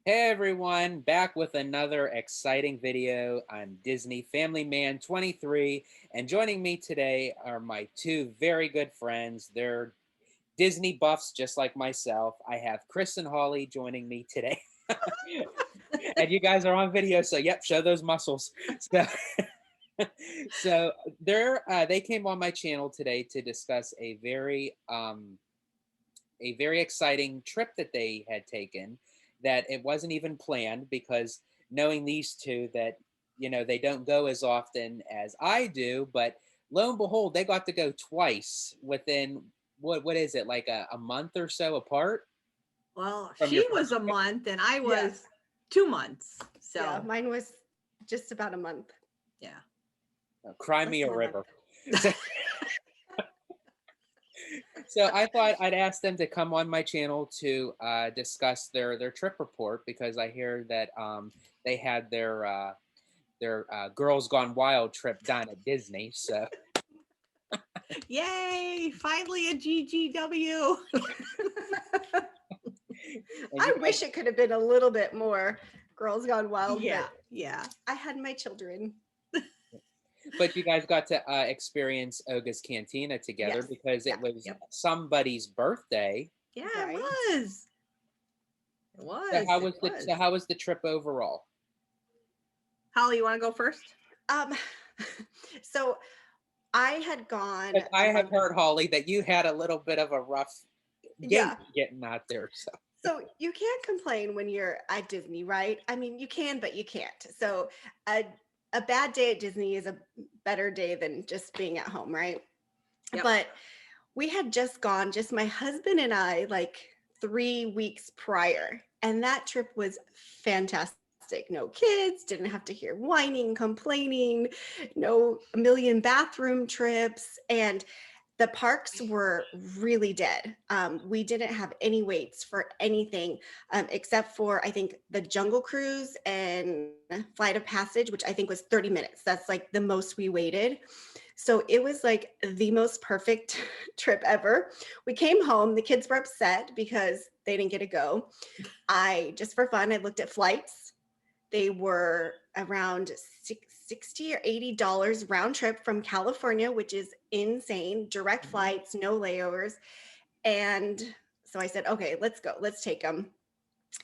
Hey everyone, back with another exciting video on Disney Family Man 23. And joining me today are my two very good friends. They're Disney buffs just like myself. I have Kris and Holly joining me today. And you guys are on video, so yep, show those muscles. So, they came on my channel today to discuss a very exciting trip that they had taken, that it wasn't even planned, because knowing these two, that they don't go as often as I do, but lo and behold, they got to go twice within what is it, like a month or so apart Well, from your she was first a trip? month and I Yeah. was 2 months. Yeah, So, mine was just about a month. yeah. Cry Less me a than a month. river. So, so I thought I'd ask them to come on my channel to discuss their trip report, because I hear that they had their Girls Gone Wild trip down at Disney. So Yay! Finally a GGW. and I you wish it could have been a little bit more Girls Gone Wild, Yeah. Yeah. but I had my children. but you guys got to experience Oga's Cantina together, Yes. because it Yeah. was Yep. somebody's birthday. Yeah, Right. it was. It was. So how was the trip overall? Holly, you want to go first? Um, so I had gone. 'Cause I a have month- heard, Holly, that you had a little bit of a rough Yeah. getting out there. So So you can't complain when you're at Disney, right? I mean, you can, but you can't. So a bad day at Disney is a better day than just being at home, right? Yep. But we had just gone, just my husband and I, like 3 weeks prior, and that trip was fantastic. No kids, didn't have to hear whining, complaining, no a million bathroom trips, and the parks were really dead. We didn't have any waits for anything except for, I think, the Jungle Cruise and Flight of Passage, which I think was 30 minutes. That's like the most we waited. So it was like the most perfect trip ever. We came home, the kids were upset because they didn't get to go. Just for fun, I looked at flights. They were around $60 or $80 round trip from California, which is insane. Direct flights, no layovers. And so I said, okay, let's go. Let's take them.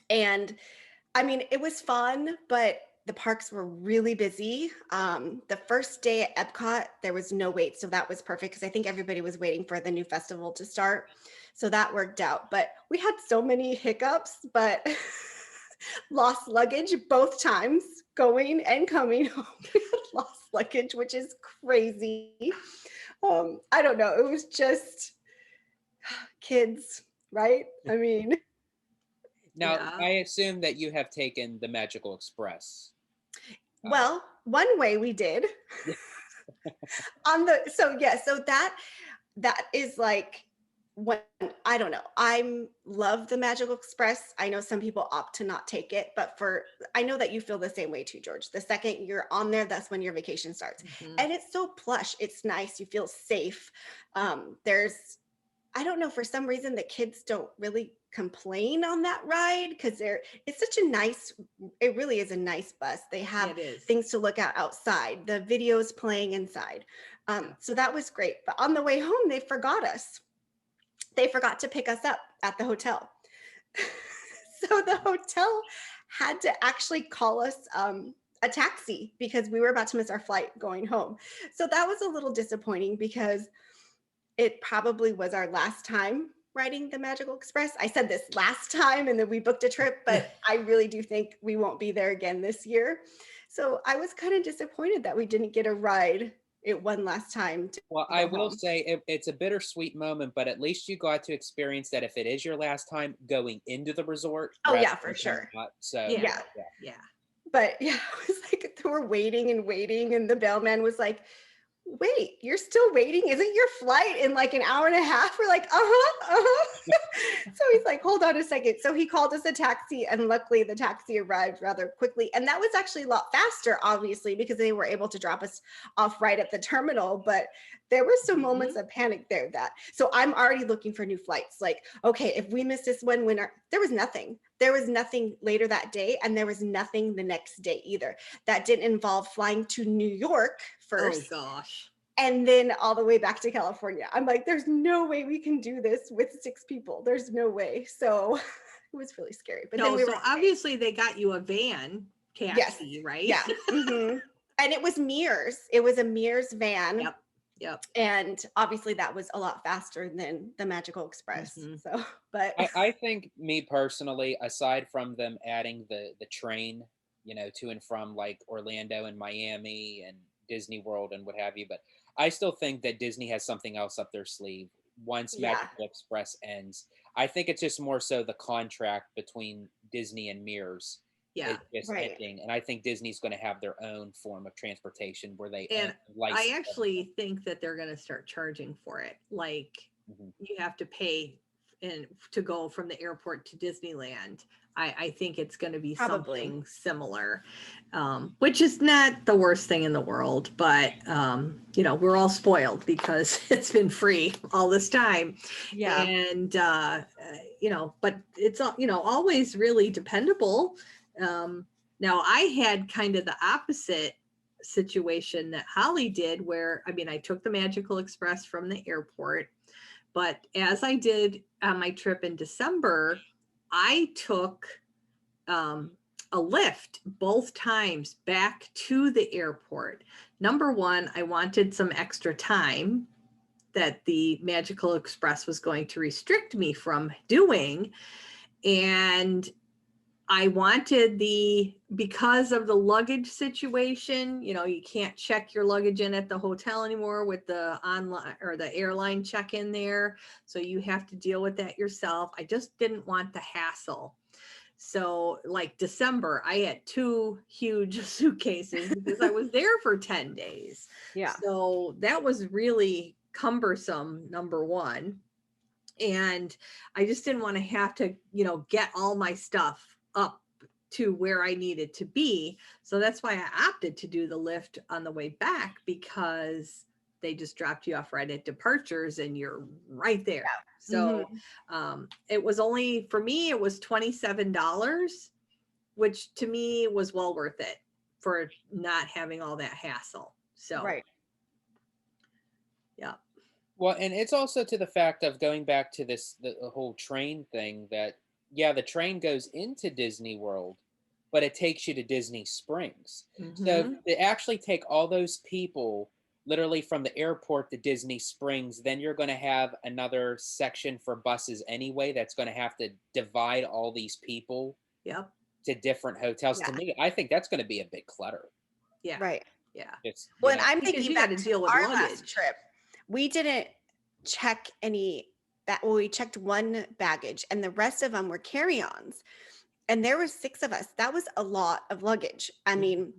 And I mean, it was fun, but the parks were really busy. The first day at Epcot, there was no wait. So that was perfect, because I think everybody was waiting for the new festival to start. So that worked out. But we had so many hiccups, but lost luggage both times, going and coming home. We had lost luggage, which is crazy. I don't know. It was just kids, right? I mean, now Yeah. I assume that you have taken the Magical Express. well, one way we did so that is like, what, I don't know. I love the Magical Express. I know some people opt to not take it, but I know that you feel the same way too, George. The second you're on there, that's when your vacation starts. Mhm. And it's so plush. It's nice. You feel safe. I don't know, for some reason the kids don't really complain on that ride, because it's such a nice, it really is a nice bus. They have It is. things to look at outside, the videos playing inside. So that was great. But on the way home, they forgot us. They forgot to pick us up at the hotel. So the hotel had to actually call us a taxi, because we were about to miss our flight going home. So that was a little disappointing, because it probably was our last time riding the Magical Express. I said this last time, and then we booked a trip, but I really do think we won't be there again this year. So I was kind of disappointed that we didn't get a ride it one last time to Well, go I will home. say it's a bittersweet moment, but at least you got to experience that, if it is your last time going into the resort. Oh, yeah, rather for than sure. not. So Yeah. Yeah. Yeah. But yeah, it was like they were waiting and waiting, and the bellman was like, wait, you're still waiting? Isn't your flight in like an hour and a half? We're like, So he's like, hold on a second. So he called us a taxi, and luckily the taxi arrived rather quickly. And that was actually a lot faster, obviously, because they were able to drop us off right at the terminal. But there were some Mhm. moments of panic there so I'm already looking for new flights. Like, okay, if we miss this one winter, there was nothing. There was nothing later that day, and there was nothing the next day either. That didn't involve flying to New York Oh first gosh. and then all the way back to California. I'm like, there's no way we can do this with 6 people. There's no way. So it was really scary. But then No, we so were obviously they got you a van yes, taxi, right? yeah. And it was Mears. It was a Mears van. Yep. Yep. And obviously that was a lot faster than the Magical Express. Mhm. So, but I think me personally, aside from them adding the train, to and from like Orlando and Miami and Disney World and what have you, but I still think that Disney has something else up their sleeve once yeah, Magical Express ends. I think it's just more so the contract between Disney and Mears Yeah. is just right. ending, and I think Disney's going to have their own form of transportation where they And own I license actually think that they're going to start charging for it. Like everything. you have to pay and to go from the airport to Disneyland. I think it's going to be Probably. something similar, which is not the worst thing in the world, but we're all spoiled because it's been free all this time. Yeah. And but it's always really dependable. Now I had kind of the opposite situation that Holly did, where I took the Magical Express from the airport, but as I did on my trip in December, I took a lift both times back to the airport. Number one, I wanted some extra time that the Magical Express was going to restrict me from doing. And I wanted because of the luggage situation, you can't check your luggage in at the hotel anymore with the online or the airline check-in there. So you have to deal with that yourself. I just didn't want the hassle. So like December, I had 2 huge suitcases because I was there for 10 days. Yeah. So that was really cumbersome, number one. And I just didn't want to have to, get all my stuff up to where I needed to be. So that's why I opted to do the lift on the way back, because they just dropped you off right at departures and you're right there. So it was only, for me, it was $27, which to me was well worth it for not having all that hassle. So, right. yeah. Well, and it's also to the fact of going back to the whole train thing that, yeah, the train goes into Disney World, but it takes you to Disney Springs. So Mhm. to actually take all those people literally from the airport to Disney Springs, then you're going to have another section for buses anyway that's going to have to divide all these people Yep. to different hotels. Yeah. To me, I think that's going to be a big clutter. Yeah. Right. Yeah. It's, Well, and I'm Because thinking you back gotta to deal with our luggage. last trip. We didn't check any we checked one baggage and the rest of them were carry-ons. And there were 6 of us. That was a lot of luggage. I mean,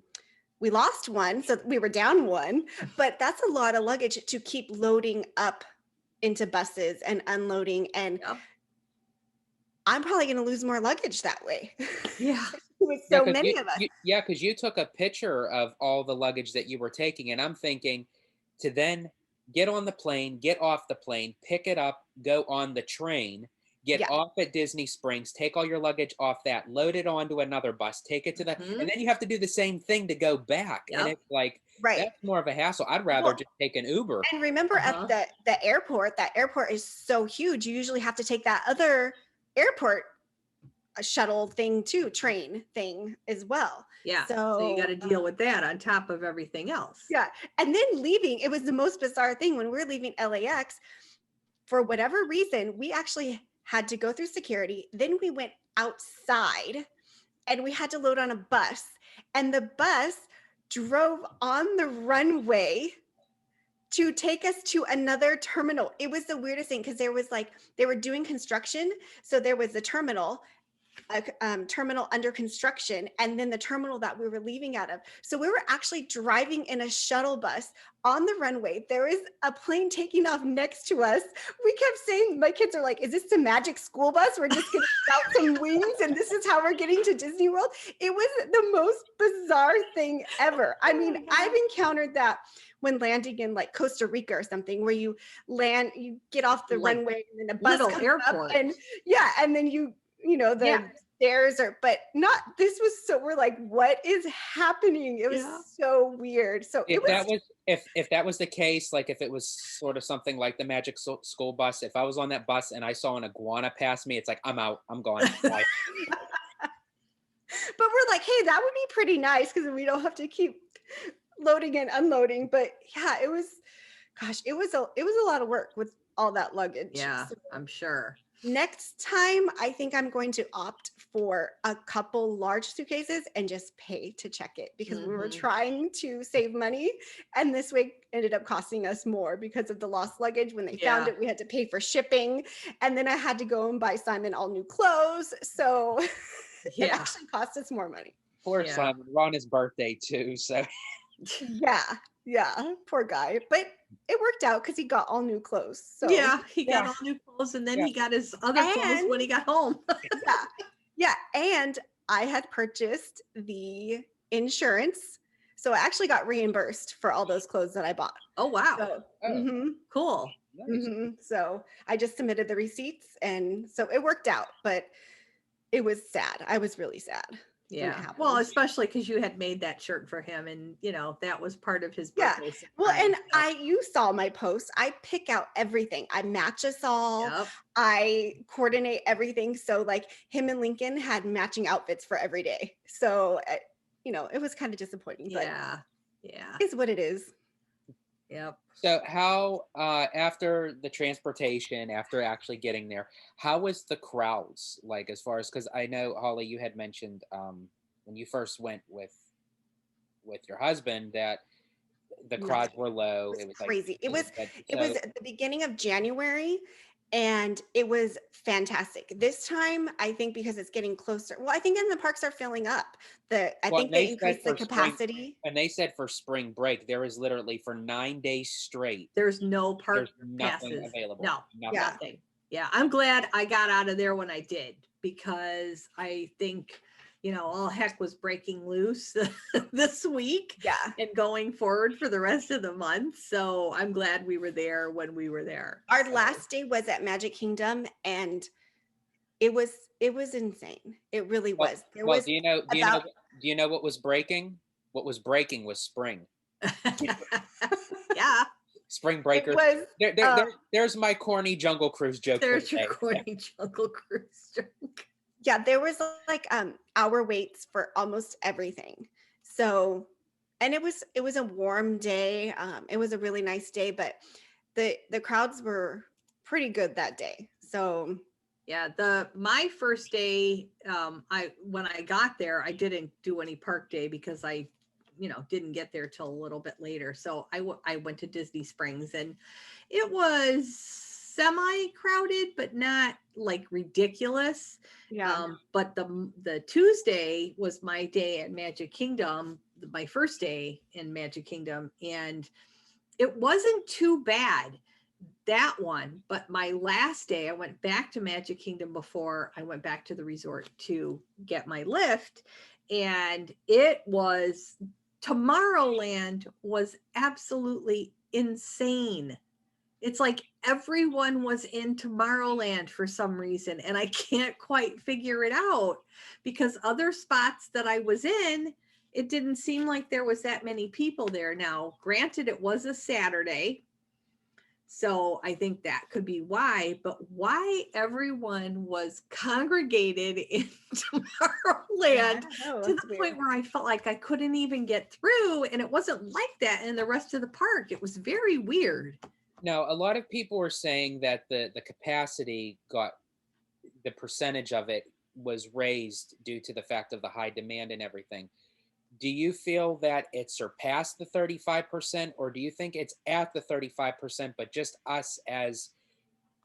we lost one, so we were down one, but that's a lot of luggage to keep loading up into buses and unloading. And Yep. I'm probably going to lose more luggage that way. Yeah. With Yeah, so 'cause many of us. because you took a picture of all the luggage that you were taking, and I'm thinking to then get on the plane, get off the plane, pick it up, go on the train, get Yeah. off at Disney Springs, take all your luggage off that, load it onto another bus, take it to the, Mhm. and then you have to do the same thing to go back. And Yep. it's like, Right. that's more of a hassle. I'd rather Well, just take an Uber. and remember Uh-huh. at the airport, that airport is so huge. You usually have to take that other airport shuttle thing too, train thing as well. Yeah. So you got to So deal with that on top of everything else. yeah. And then leaving, it was the most bizarre thing when we were leaving LAX. For whatever reason, we actually had to go through security. Then we went outside and we had to load on a bus. And the bus drove on the runway to take us to another terminal. It was the weirdest thing because there was they were doing construction. So there was the terminal. a terminal under construction, and then the terminal that we were leaving out of. So we were actually driving in a shuttle bus on the runway. There is a plane taking off next to us. We kept saying, my kids are like, is this the magic school bus? We're just going to sprout some wings and this is how we're getting to Disney World. It was the most bizarre thing ever. I mean, I've encountered that when landing in like Costa Rica or something, where you land, you get off the Like runway and then a bus little comes airport. up, and and then you know, the stairs are, but not, this was so, we're like, what is happening? It was so weird. So if that was the case, like if it was sort of something like the Magic School Bus, if I was on that bus and I saw an iguana pass me, it's like, I'm out, I'm gone. Bye. But we're like, hey, that would be pretty nice because we don't have to keep loading and unloading. But yeah, it was a lot of work with all that luggage. Yeah, so, I'm sure. Next time, I think I'm going to opt for a couple large suitcases and just pay to check it, because we were trying to save money. And this week ended up costing us more because of the lost luggage. When they found it, we had to pay for shipping. And then I had to go and buy Simon all new clothes. So it actually cost us more money. Poor Simon, we're on his birthday too. So yeah, poor guy. But it worked out because he got all new clothes. So he got all new clothes, and then he got his other clothes when he got home. And I had purchased the insurance, so I actually got reimbursed for all those clothes that I bought. Oh wow. So, cool. Nice. So I just submitted the receipts, and so it worked out, but it was sad. I was really sad. Yeah. Well, especially because you had made that shirt for him, and that was part of his birthday. Well, and you saw my post. I pick out everything. I match us all. Yep. I coordinate everything. So like him and Lincoln had matching outfits for every day. So it was kind of disappointing. But it's what it is. Yep. So how, after the transportation, after actually getting there, how was the crowds like, as far as, because I know, Holly, you had mentioned when you first went with your husband that the crowds were low. It was crazy. It was at the beginning of January, and it was fantastic. This time, I think because it's getting closer. Well, I think then the parks are filling up. I think they increased the capacity. And they said for spring break, there is literally for 9 days straight. There's no park nothing passes available. No, nothing. Yeah, I'm glad I got out of there when I did, because I think all heck was breaking loose this week and going forward for the rest of the month. So I'm glad we were there when we were there. Our last day was at Magic Kingdom, and it was insane. It really was. Do you know what was breaking? What was breaking was spring. Yeah. Spring breakers. There's my corny Jungle Cruise joke. There's your corny Jungle Cruise joke. Yeah, there was like hour waits for almost everything. So, and it was a warm day. It was a really nice day, but the crowds were pretty good that day. So yeah, my first day, when I got there, I didn't do any park day because I didn't get there till a little bit later. So I went to Disney Springs, and it was semi-crowded, but not like ridiculous. But the Tuesday was my day at Magic Kingdom, my first day in Magic Kingdom, and it wasn't too bad, that one. But my last day, I went back to Magic Kingdom before I went back to the resort to get my lift, and Tomorrowland was absolutely insane. It's like everyone was in Tomorrowland for some reason, and I can't quite figure it out, because other spots that I was in, it didn't seem like there was that many people there. Now, granted, it was a Saturday, so I think that could be why, but why everyone was congregated in Tomorrowland to the point where I felt like I couldn't even get through, and it wasn't like that in the rest of the park. It was very weird. Now, a lot of people were saying that the capacity the percentage of it was raised due to the fact of the high demand and everything. Do you feel that it surpassed the 35%, or do you think it's at the 35%, but just us as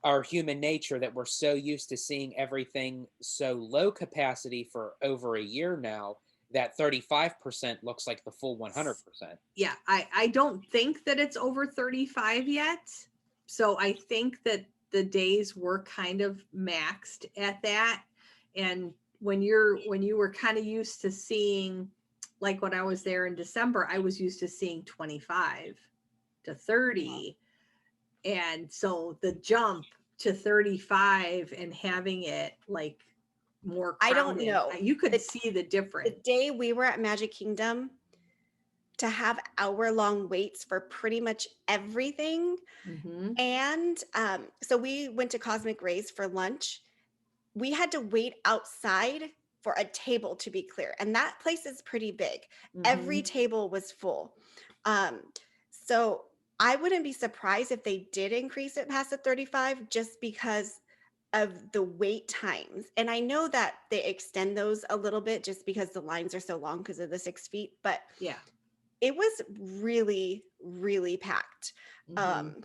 our human nature that we're so used to seeing everything so low capacity for over a year now that 35% looks like the full 100%. Yeah, I don't think that it's over 35 yet. So I think that the days were kind of maxed at that. And when you were kind of used to seeing, like when I was there in December, I was used to seeing 25 to 30. And so the jump to 35 and having it like more I don't crowded, know. you could The- see the difference. The day we were at Magic Kingdom, to have hour-long waits for pretty much everything. Mhm. And so we went to Cosmic Rays for lunch. We had to wait outside for a table to be clear. And that place is pretty big. Every Mhm. table was full. So I wouldn't be surprised if they did increase it past the 35 just because of the wait times. And I know that they extend those a little bit just because the lines are so long because of the 6 feet, but Yeah. it was really, really packed. Mhm.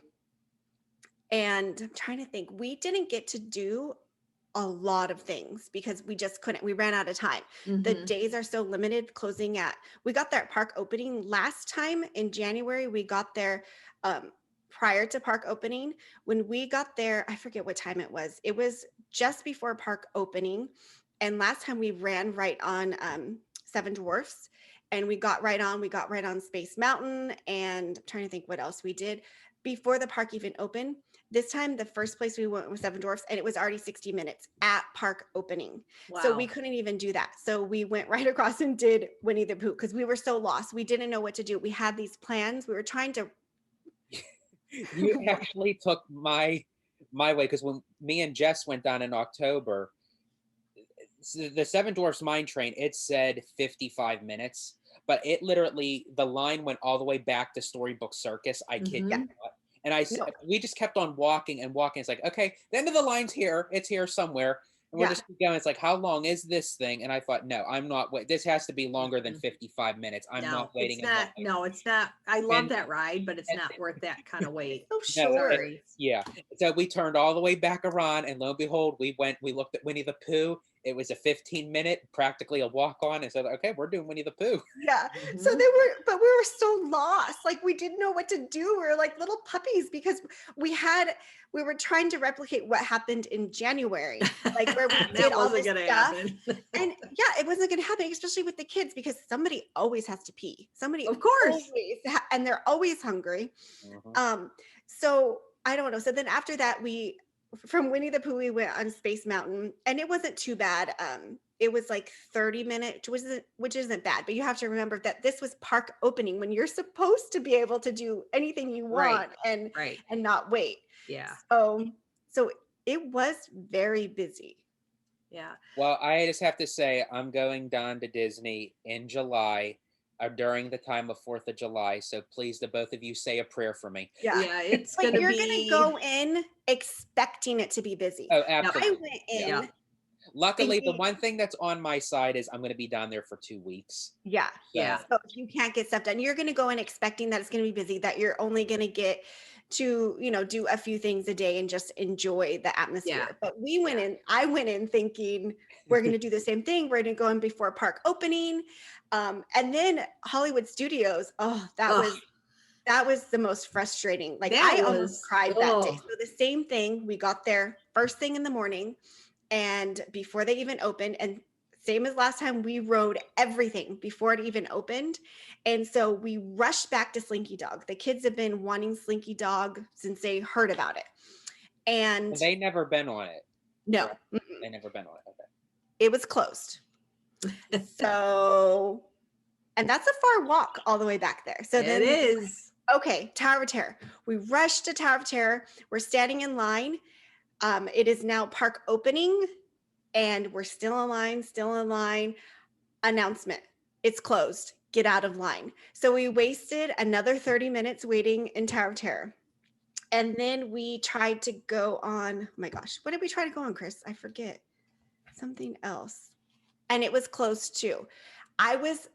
And I'm trying to think, we didn't get to do a lot of things because we just couldn't. We ran out of time. The Mhm. days are so limited, closing at, we got there at park opening last time in January. We got there prior to park opening. When we got there, I forget what time it was. It was just before park opening. And last time we ran right on Seven Dwarfs, and we got right on Space Mountain, and I'm trying to think what else we did before the park even opened. This time, the first place we went was Seven Dwarfs, and it was already 60 minutes at park opening. So we Wow. couldn't even do that. So we went right across and did Winnie the Pooh because we were so lost. We didn't know what to do. We had these plans. We were trying to. You actually took my way, because when me and Jess went down in October, the Seven Dwarfs Mine Train, it said 55 minutes, but it literally, the line went all the way back to Storybook Circus. I kid you Mhm. not. And No, we just kept on walking and walking. It's like, okay, the end of the line's here. It's here somewhere. And we're yeah. just going. It's like, how long is this thing? And I thought, no, I'm not wait. This has to be longer than Mhm. 55 minutes. I'm No, not waiting it's in not. line. No, it's not. I love And, that ride, but it's and not worth that kind of wait. So no, short. Sorry. yeah. So we turned all the way back around, and lo and behold, we looked at Winnie the Pooh. It was a 15-minute, practically a walk on, and said, okay, we're doing Winnie the Pooh. Yeah. So Mhm. they were, but we were so lost. Like we didn't know what to do. We were like little puppies because we were trying to replicate what happened in January, like where we That did all wasn't this gonna stuff. happen. And yeah, it wasn't going to happen, especially with the kids, because somebody always has to pee. Somebody Of course. always, and they're always hungry. Mhm. So I don't know. So then after that, from Winnie the Pooh, we went on Space Mountain, and it wasn't too bad. It was like 30 minutes, which isn't bad, but you have to remember that this was park opening when you're supposed to be able to do anything you Right. want and Right. not wait. Yeah. So it was very busy. Yeah. Well, I just have to say, I'm going down to Disney in July, during the time of 4th of July. So please, the both of you, say a prayer for me. Yeah. Yeah. It's But gonna you're gonna be. go in expecting it to be busy. Oh, Yep. I absolutely. went Yeah. in Luckily, the thinking, one thing that's on my side is I'm going to be down there for 2 weeks. yeah. Yeah. So, So if you can't get stuff done, you're going to go in expecting that it's going to be busy, that you're only going to get to, do a few things a day and just enjoy the atmosphere. Yeah. But Yeah. I went in thinking we're going to do the same thing. We're going to go in before park opening. And then Hollywood Studios, oh, Ugh, that was the most frustrating. Like that I almost was. cried that day. Oh. So the same thing, we got there first thing in the morning, and before they even opened, and same as last time, we rode everything before it even opened. And so we rushed back to Slinky Dog. The kids have been wanting Slinky Dog since they heard about it. And they never been on it. no, Correct? They never been on it. Okay. it was closed. So, and that's a far walk all the way back there. So It then is. okay, Tower of Terror. We rushed to Tower of Terror. We're standing in line. It is now park opening, and we're still in line. Announcement: it's closed. Get out of line. So we wasted another 30 minutes waiting in Tower of Terror. And then we tried to go on, oh my gosh, what did we try to go on, Kris? I forget. Something else. And it was closed too. I was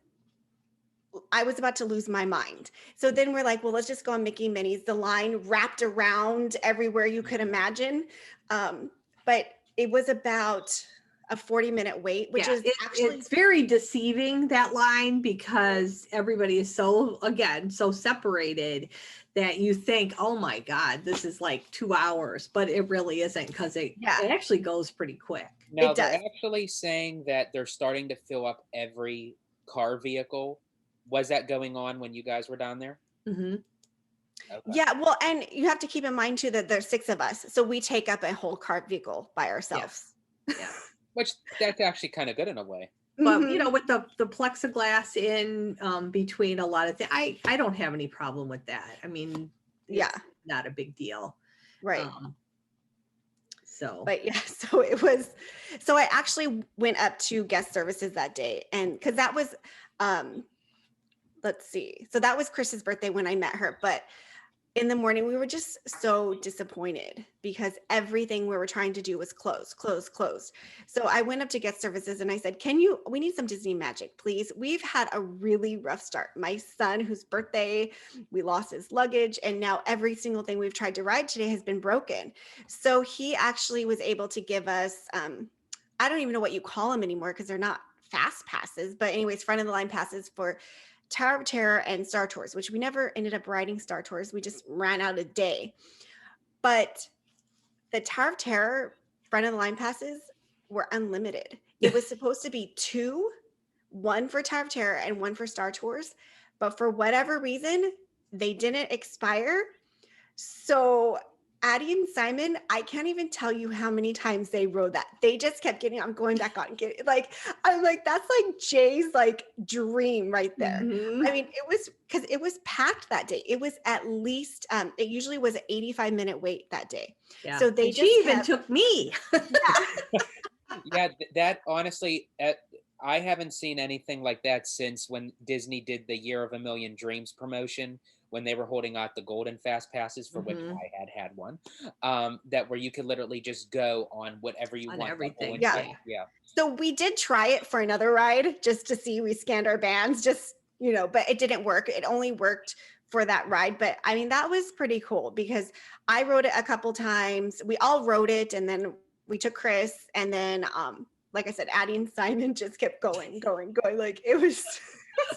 I was about to lose my mind. So then we're like, well, let's just go on Mickey Minnie's. The line wrapped around everywhere you could imagine. But it was about a 40-minute wait, which is actually it's very deceiving, that line, because everybody is so separated that you think, oh my God, this is like 2 hours, but it really isn't, because it actually goes pretty quick. Now It they're does. actually saying that they're starting to fill up every car vehicle. Was that going on when you guys were down there? Mm-hmm. Okay. Yeah, well, and you have to keep in mind too that there's 6 of us, so we take up a whole cart vehicle by ourselves. Yeah. Which that's actually kind of good in a way. But Mhm. you know, with the plexiglass in between a lot of things, I don't have any problem with that. I mean, Yeah. it's not a big deal. Right. So, But yeah, so I actually went up to guest services that day, and because that was, let's see, so that was Kris's birthday when I met her, but in the morning we were just so disappointed because everything we were trying to do was closed. So I went up to guest services and I said, we need some Disney magic, please. We've had a really rough start. My son, whose birthday, we lost his luggage, and now every single thing we've tried to ride today has been broken. So he actually was able to give us, I don't even know what you call them anymore because they're not fast passes, but anyways, front of the line passes for Tower of Terror and Star Tours, which we never ended up riding Star Tours. We just ran out a day. But the Tower of Terror front of the line passes were unlimited. It was supposed to be 2, one for Tower of Terror and one for Star Tours. But for whatever reason, they didn't expire. So Addie and Simon, I can't even tell you how many times they rode that. They just kept getting on, going back on, getting like, I'm like, that's like Jay's like dream right there. mhm. I mean, it was because it was packed that day. It was at least, it usually was an 85-minute wait that day. Yeah. So they and just she even kept, took me. Yeah, that honestly, I haven't seen anything like that since when Disney did the Year of a Million Dreams promotion, when they were holding out the golden fast passes, for which Mhm. I had one, that where you could literally just go on whatever you On want. the whole everything, entire- yeah. yeah. so we did try it for another ride just to see. We scanned our bands, just, but it didn't work. It only worked for that ride. But I mean, that was pretty cool because I rode it a couple times. We all rode it, and then we took Kris, and then like I said, Addie and Simon just kept going. Like it was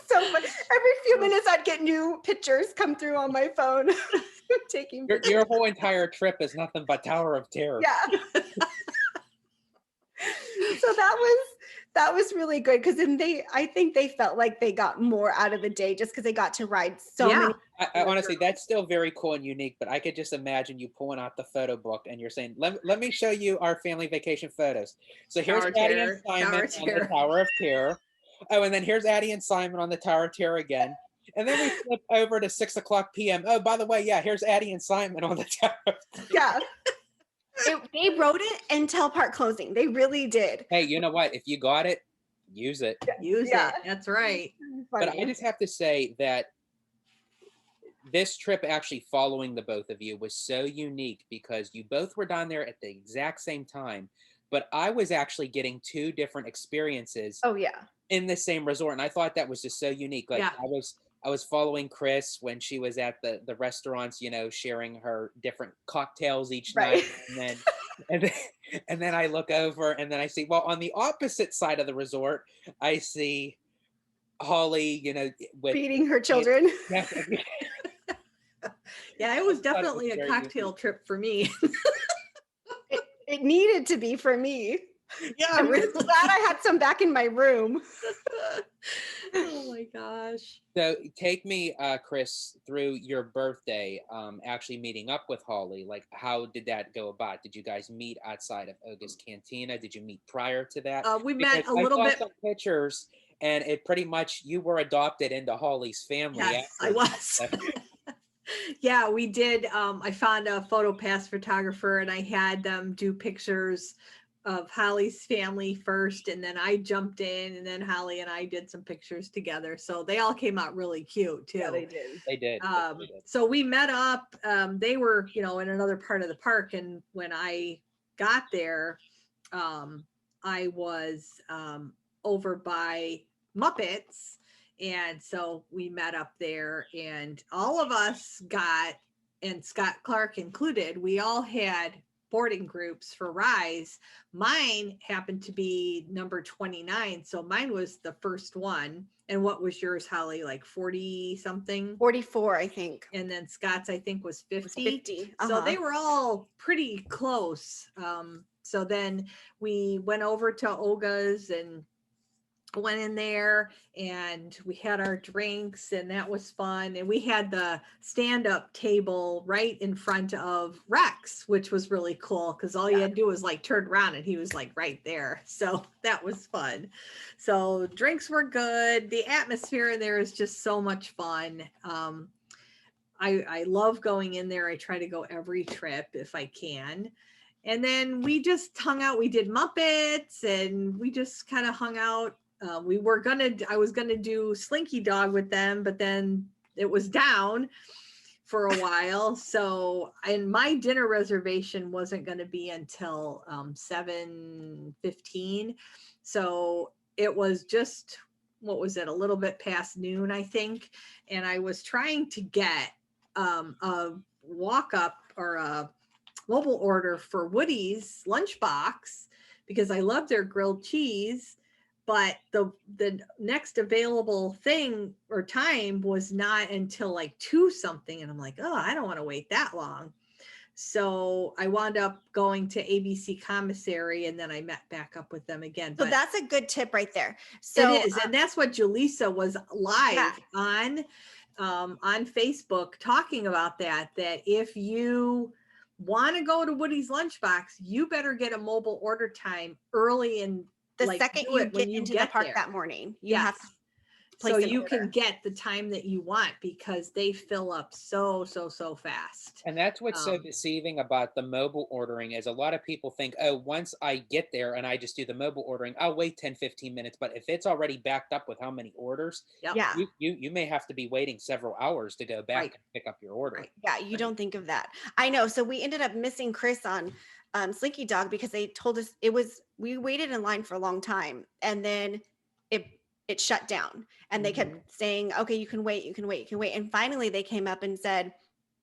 so fun. Every few minutes I'd get new pictures come through on my phone. Taking pictures. Your whole entire trip is nothing but Tower of Terror. Yeah. So that was really good because then I think they felt like they got more out of the day just because they got to ride so many. I honestly, that's still very cool and unique, but I could just imagine you pulling out the photo book and you're saying, let me show you our family vacation photos. So here's Tower Addie Terror, and Simon Tower on the Terror. Tower of Terror. Oh, and then here's Addie and Simon on the Tower of Terror again. And then we flip over to 6:00 p.m. Oh, by the way, yeah, here's Addie and Simon on the Tower of Terror. Yeah. They wrote it until park closing. They really did. Hey, you know what? If you got it, use it. Use Yeah. it. That's right. But Funny. I just have to say that this trip, actually following the both of you, was so unique because you both were down there at the exact same time, but I was actually getting 2 different experiences Oh yeah. in the same resort, and I thought that was just so unique. Like, Yeah. I was following Kris when she was at the restaurants, sharing her different cocktails each Right. night, and then and then I look over and then I see, well, on the opposite side of the resort, I see Holly, with Feeding her children. yeah, Yeah, it was I thought it definitely was a very cocktail trip for me. It needed to be for me. Yeah, I'm really. glad I had some back in my room. Oh my gosh. So take me, Kris, through your birthday, actually meeting up with Holly. Like, how did that go about? Did you guys meet outside of Oga's Cantina? Did you meet prior to that? We met Because a little I saw bit. some pictures, and it pretty much, you were adopted into Holly's family. Yes, I after was. that. Yeah, we did. I found a photo pass photographer and I had them do pictures of Holly's family first, and then I jumped in, and then Holly and I did some pictures together. So they all came out really cute too. Yeah, they did. They did. They did. So we met up. They were, in another part of the park, and when I got there, I was over by Muppets, And so we met up there, and all of us got, and Scott Clark included, we all had boarding groups for Rise. Mine happened to be number 29. So mine was the first one. And what was yours, Holly? Like 40 something? 44, I think. And then Scott's, I think, was 50. Was 50. So they were all pretty close. So then we went over to Olga's and went in there, and we had our drinks, and that was fun. And we had the stand-up table right in front of Rex, which was really cool, because all you had to do was like turn around and he was like right there. So that was fun. So drinks were good. The atmosphere in there is just so much fun. I love going in there. I try to go every trip if I can. And then we just hung out. We did Muppets, and we just kind of hung out. I was gonna do Slinky Dog with them, but then it was down for a while. So, and my dinner reservation wasn't gonna be until 7:15. So it was just, what was it, a little bit past noon, I think. And I was trying to get a walk up or a mobile order for Woody's lunchbox, because I love their grilled cheese. But the next available thing or time was not until like 2 something. And I'm like, oh, I don't want to wait that long. So I wound up going to ABC Commissary, and then I met back up with them again. So but that's a good tip right there. So it is. And that's what Jaleesa was live on Facebook talking about, that if you want to go to Woody's Lunchbox, you better get a mobile order time early, and the second you get into the park that morning, you have to place so an you order. can get the time that you want, because they fill up so fast. And that's what's so deceiving about the mobile ordering, is a lot of people think, oh, once I get there and I just do the mobile ordering, I'll wait 10-15 minutes. But if it's already backed up with how many orders, you may have to be waiting several hours to go back and pick up your order. Yeah, you don't think of that. I know. So we ended up missing Kris on Slinky Dog, because they told us we waited in line for a long time, and then it shut down, and they kept saying, okay, you can wait. And finally they came up and said,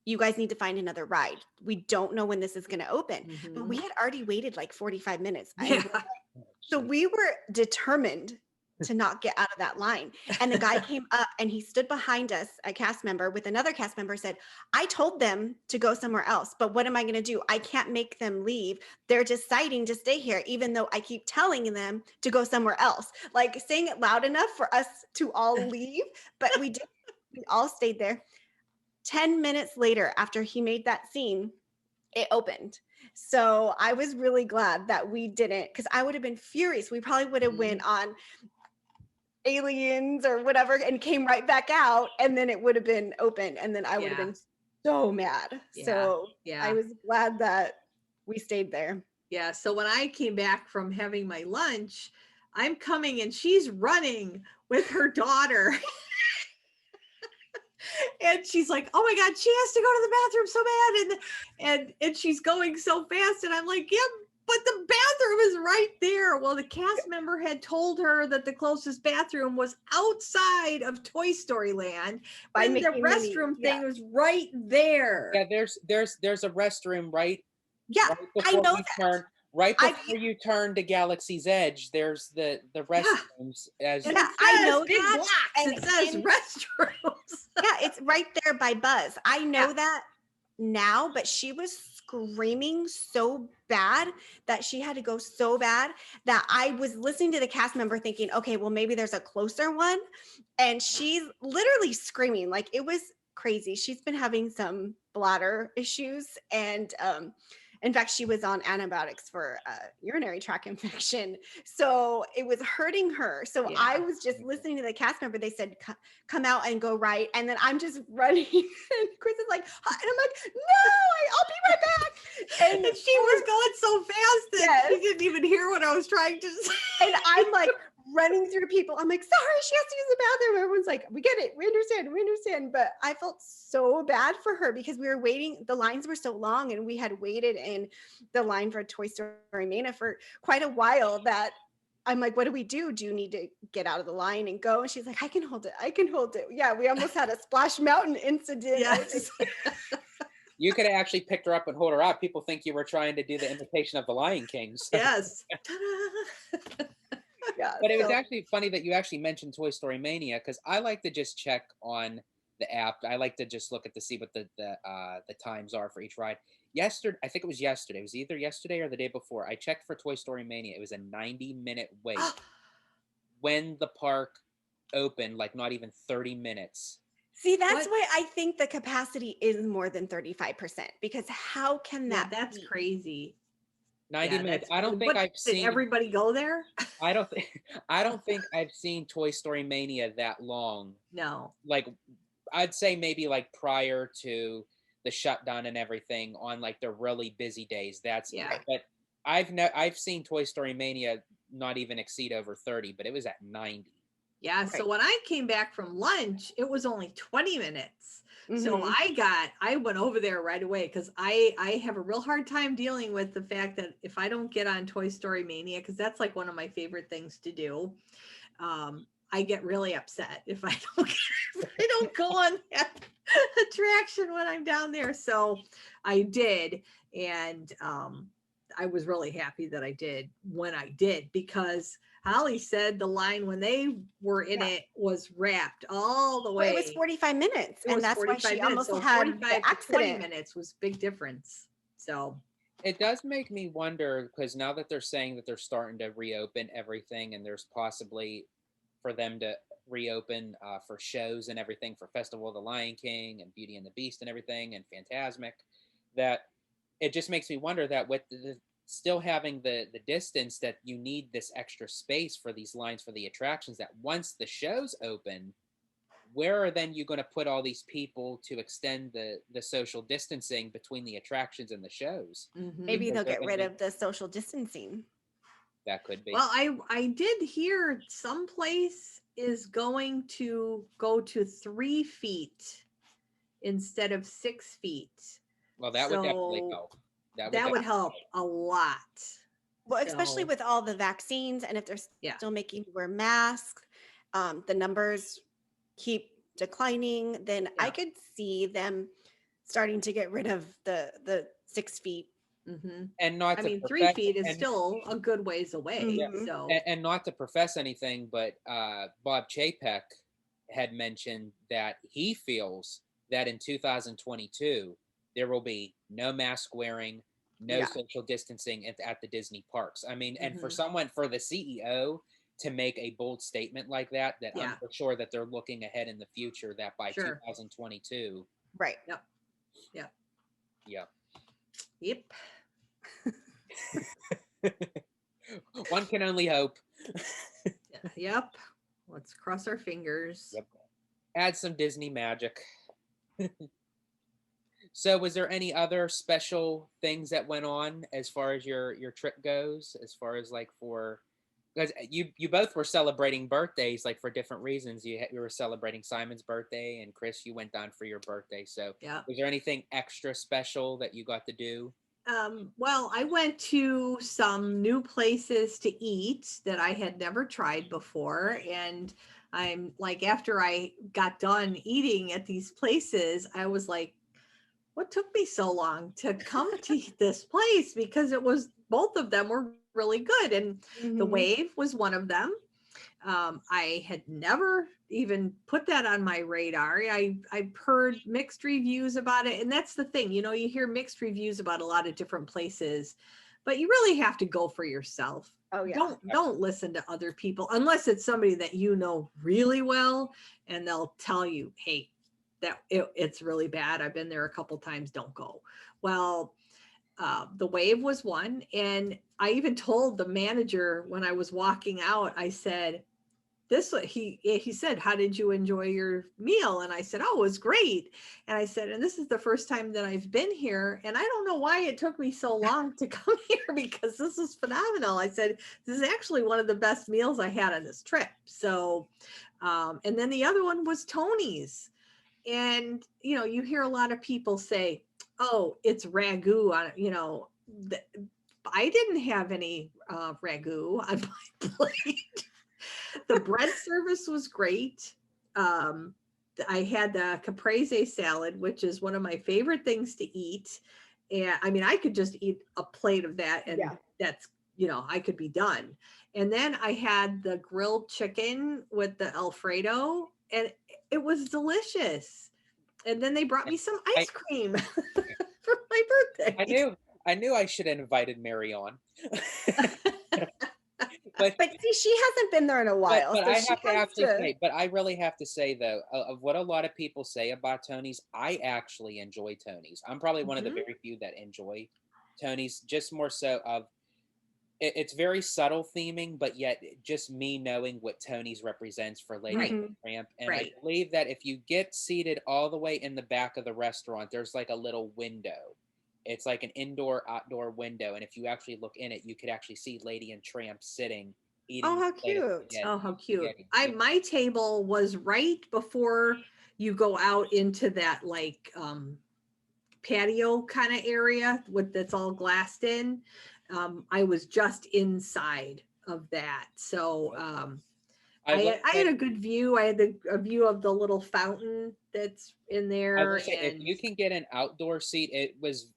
you guys need to find another ride. We don't know when this is going to open. But we had already waited like 45 minutes. So we were determined to not get out of that line. And the guy came up and he stood behind us, a cast member with another cast member, said, I told them to go somewhere else, but what am I going to do? I can't make them leave. They're deciding to stay here, even though I keep telling them to go somewhere else, like saying it loud enough for us to all leave. But we did. We all stayed there. 10 minutes later, after he made that scene, it opened. So I was really glad that we didn't, because I would have been furious. We probably would have went on Aliens or whatever and came right back out, and then it would have been open, and then I would have been so mad. So I was glad that we stayed there. Yeah. So when I came back from having my lunch, I'm coming and she's running with her daughter. And she's like, oh my God, she has to go to the bathroom so bad. And she's going so fast. And I'm like, yeah, but the bathroom is right there. Well, the cast member had told her that the closest bathroom was outside of Toy Story Land. And the restroom thing was right there. Yeah, there's a restroom right. Yeah, right I know that. Right before you turn to Galaxy's Edge, there's the restrooms. As I know that. And it says restrooms. Yeah, it's right there by Buzz. I know that now, but she was screaming so bad that she had to go so bad that I was listening to the cast member thinking, okay, well, maybe there's a closer one. And she's literally screaming. Like, it was crazy. She's been having some bladder issues, and in fact, she was on antibiotics for urinary tract infection. So it was hurting her. So I was just listening to the cast member. They said, come out and go right. And then I'm just running. And Kris is like, and I'm like, no, I'll be right back. And she was going so fast that she didn't even hear what I was trying to say. And I'm like running through people. I'm like, sorry, she has to use the bathroom. Everyone's like, we get it. We understand. But I felt so bad for her because we were waiting. The lines were so long, and we had waited in the line for Toy Story Mania for quite a while that I'm like, what do we do? Do you need to get out of the line and go? And she's like, I can hold it. I can hold it. Yeah, we almost had a Splash Mountain incident. Yes. You could have actually picked her up and hold her up. People think you were trying to do the imitation of the Lion King. So. Yes. Ta-da! Yeah, But it was so- actually funny that you actually mentioned Toy Story Mania, because I like to just check on the app. I like to just look at to see what the times are for each ride. Yesterday, I think it was yesterday. It was either yesterday or the day before. I checked for Toy Story Mania. It was a 90-minute wait when the park opened, like not even 30 minutes. See, that's What? why I think the capacity is more than 35%, because how can Yeah, that that's be? crazy. 90 Yeah, minutes. that's I don't think what, I've did seen. everybody go there? I don't think. I don't think I've seen Toy Story Mania that long. No. Like, I'd say maybe like prior to the shutdown and everything on like the really busy days. That's Yeah. But I've seen Toy Story Mania not even exceed over 30, but it was at 90. Yeah, so Right. when I came back from lunch, it was only 20 minutes. So Mhm. I went over there right away because I have a real hard time dealing with the fact that if I don't get on Toy Story Mania, because that's like one of my favorite things to do, I get really upset if I don't if I don't go on that attraction when I'm down there. So I did, and I was really happy that I did when I did, because Holly said the line when they were in Yeah. it was wrapped all the Well, way. it was 45 minutes, It and was that's why 45 she minutes. almost So had 45 the to 20 accident. minutes was big difference. So It does make me wonder, because now that they're saying that they're starting to reopen everything, and there's possibly for them to reopen for shows and everything for Festival of the Lion King and Beauty and the Beast and everything and Fantasmic, that it just makes me wonder that with still having the distance, that you need this extra space for these lines for the attractions, that once the shows open, where are then you going to put all these people to extend the social distancing between the attractions and the shows? Maybe Because they'll they're get going to rid be, of the social distancing. that could be. well, I did hear some place is going to go to 3 feet instead of 6 feet. Well, that would definitely So help. That would that would definitely help a lot. Well, especially So with all the vaccines, and if they're yeah, still making you wear masks, the numbers keep declining, then I yeah. could see them starting to get rid of the 6 feet. Hmm. and not I to mean, three profess feet is and still a good ways away. yeah, Mhm. So and not to profess anything, but Bob Chapek had mentioned that he feels that in 2022 there will be no mask wearing, no Yeah. social distancing at the Disney parks. I mean, and mhm, for the CEO to make a bold statement like that, I'm yeah, for sure that they're looking ahead in the future, that by sure. 2022, Right. Yep. Yep. yeah. Yep. One can only hope. Yep. Let's cross our fingers. Yep. Add some Disney magic. So, was there any other special things that went on as far as your trip goes? As far as like for, because you both were celebrating birthdays like for different reasons. You were celebrating Simon's birthday, and Kris, you went down for your birthday. So, Yeah. was there anything extra special that you got to do? Well, I went to some new places to eat that I had never tried before. And I'm like, after I got done eating at these places, I was like, what took me so long to come to this place? Because it was, both of them were really good. And the Mhm. Wave was one of them. I had never even put that on my radar. I've heard mixed reviews about it, and that's the thing. You know, you hear mixed reviews about a lot of different places, but you really have to go for yourself. Oh yeah. Don't listen to other people unless it's somebody that you know really well, and they'll tell you, "Hey, it's really bad. I've been there a couple times. Don't go." Well, the Wave was one, and I even told the manager when I was walking out, I said, this he said, how did you enjoy your meal? And I said, oh, it was great. And I said, and this is the first time that I've been here, and I don't know why it took me so long to come here, because this is phenomenal. I said, this is actually one of the best meals I had on this trip. So and then the other one was Tony's. And you know, you hear a lot of people say, oh, it's ragu on, you know, I didn't have any ragu on my plate. The bread service was great. Um, I had the caprese salad, which is one of my favorite things to eat. And I mean, I could just eat a plate of that and Yeah. that's, I could be done. And then I had the grilled chicken with the Alfredo and it was delicious. And then they brought me some I, ice cream for my I birthday. knew I knew I should have invited Mary on. but But see, she hasn't been there in a while, but so I she have to has actually to. say, but I really have to say though, of what a lot of people say about Tony's, I actually enjoy Tony's. I'm probably one of the Mhm. very few that enjoy Tony's, just more so of it's very subtle theming, but yet just me knowing what Tony's represents for Lady and Right, Mhm. the Tramp. And I right. believe that if you get seated all the way in the back of the restaurant, there's like a little window. It's like an indoor outdoor window. And if you actually look in it, you could actually see Lady and Tramp sitting Oh, eating how a plate of cute. Oh, how cute. spaghetti. I Yeah. my table was right before you go out into that like patio kind of area with that's all glassed in. I was just inside of that. So I will I had say a good view. I had a view of the little fountain that's in I will there say if and you can get an outdoor seat, it was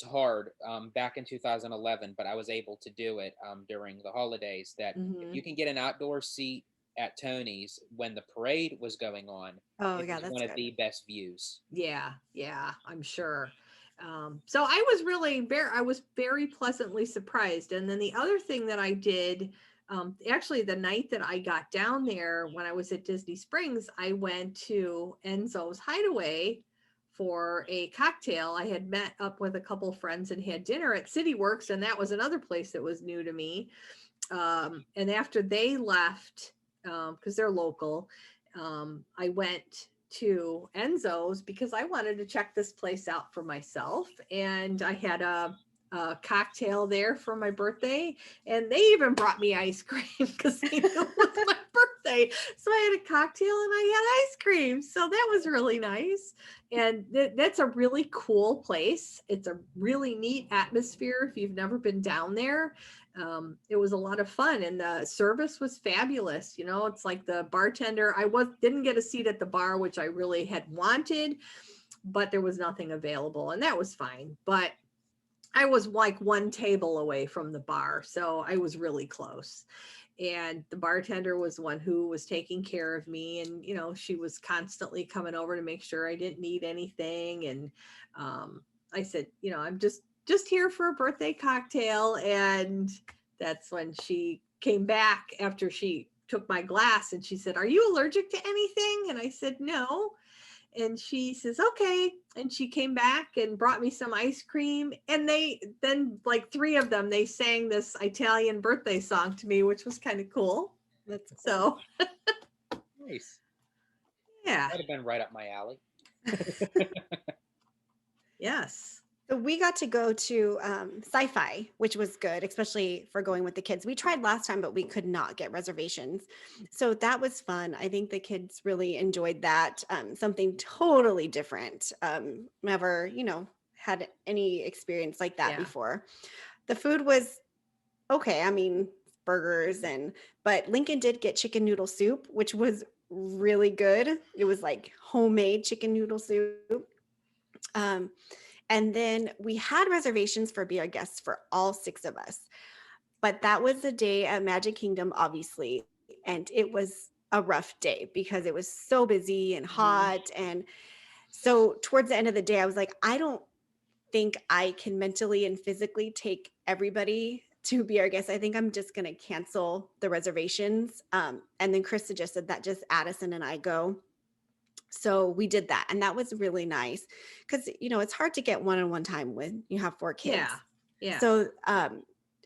hard back in 2011, but I was able to do it during the holidays. That if you mhm. can get an outdoor seat at Tony's when the parade was going on, Oh, it yeah, was one that's of good. the best views. Yeah, yeah, I'm sure. So I was I was very pleasantly surprised. And then the other thing that I did, actually the night that I got down there when I was at Disney Springs, I went to Enzo's Hideaway for a cocktail. I had met up with a couple friends and had dinner at City Works, and that was another place that was new to me. And after they left, because they're local, I went to Enzo's because I wanted to check this place out for myself. And I had a cocktail there for my birthday. And they even brought me ice cream because they knew it was my birthday. So I had a cocktail and I had ice cream. So that was really nice. And that's a really cool place. It's a really neat atmosphere if you've never been down there. It was a lot of fun and the service was fabulous. It's like the bartender, didn't get a seat at the bar, which I really had wanted, but there was nothing available and that was fine. But I was like one table away from the bar, so I was really close. And the bartender was one who was taking care of me, and she was constantly coming over to make sure I didn't need anything. And I said, I'm just here for a birthday cocktail. And that's when she came back after she took my glass and she said, "Are you allergic to anything?" And I said, "No." And she says, "Okay." And she came back and brought me some ice cream. And then like three of them, they sang this Italian birthday song to me, which was kind of cool. That's cool. So Nice. yeah, That'd have been right up my alley. yes. So we got to go to Sci-Fi, which was good, especially for going with the kids. We tried last time, but we could not get reservations. So that was fun. I think the kids really enjoyed that. Something totally different. Never, had any experience like that Yeah. before. The food was okay. I mean, burgers but Lincoln did get chicken noodle soup, which was really good. It was like homemade chicken noodle soup. Um, and then we had reservations for Be Our Guests for all six of us. But that was the day at Magic Kingdom, obviously. And it was a rough day because it was so busy and Mhm. hot. And so towards the end of the day, I was like, I don't think I can mentally and physically take everybody to Be Our Guest. I think I'm just going to cancel the reservations. And then Kris suggested that just Addison and I go. So we did that. And that was really nice because, it's hard to get one-on-one time when you have four kids. Yeah. Yeah. So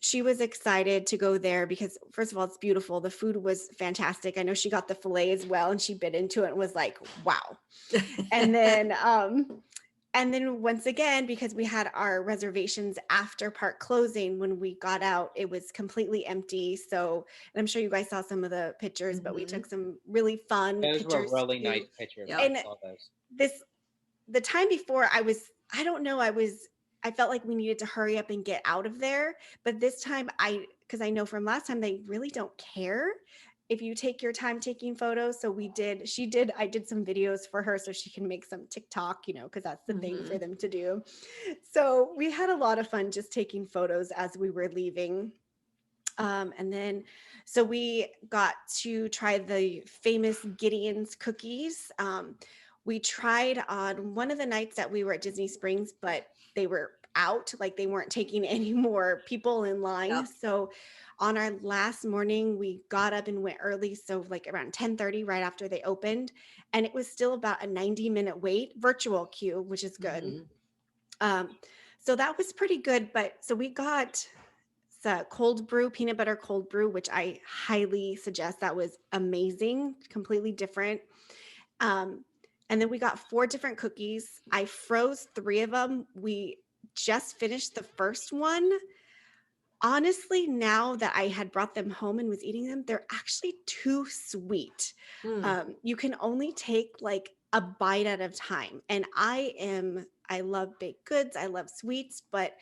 she was excited to go there because, first of all, it's beautiful. The food was fantastic. I know she got the filet as well, and she bit into it and was like, wow. And then once again, because we had our reservations after park closing, when we got out, it was completely empty. So, and I'm sure you guys saw some of the pictures, but we Mhm. took some really fun Those were pictures really too. nice pictures. Yep. I And saw those. the time before, I don't know, I felt like we needed to hurry up and get out of there. But this time because I know from last time, they really don't care if you take your time taking photos. So I did some videos for her so she can make some TikTok, because that's the thing for them to do. So we had a lot of fun just taking photos as we were leaving. And then, so we got to try the famous Gideon's cookies. We tried on one of the nights that we were at Disney Springs, but they were out, like they weren't taking any more people in line. Yep. So on our last morning, we got up and went early. So like around 10:30, right after they opened, and it was still about a 90-minute wait, virtual queue, which is good. So that was pretty good. But so we got cold brew, peanut butter cold brew, which I highly suggest. That was amazing, completely different. And then we got 4 different cookies. I froze 3 of them. We just finished the first one. Honestly, now that I had brought them home and was eating them, they're actually too sweet. You can only take like a bite at a time. And I love baked goods. I love sweets, but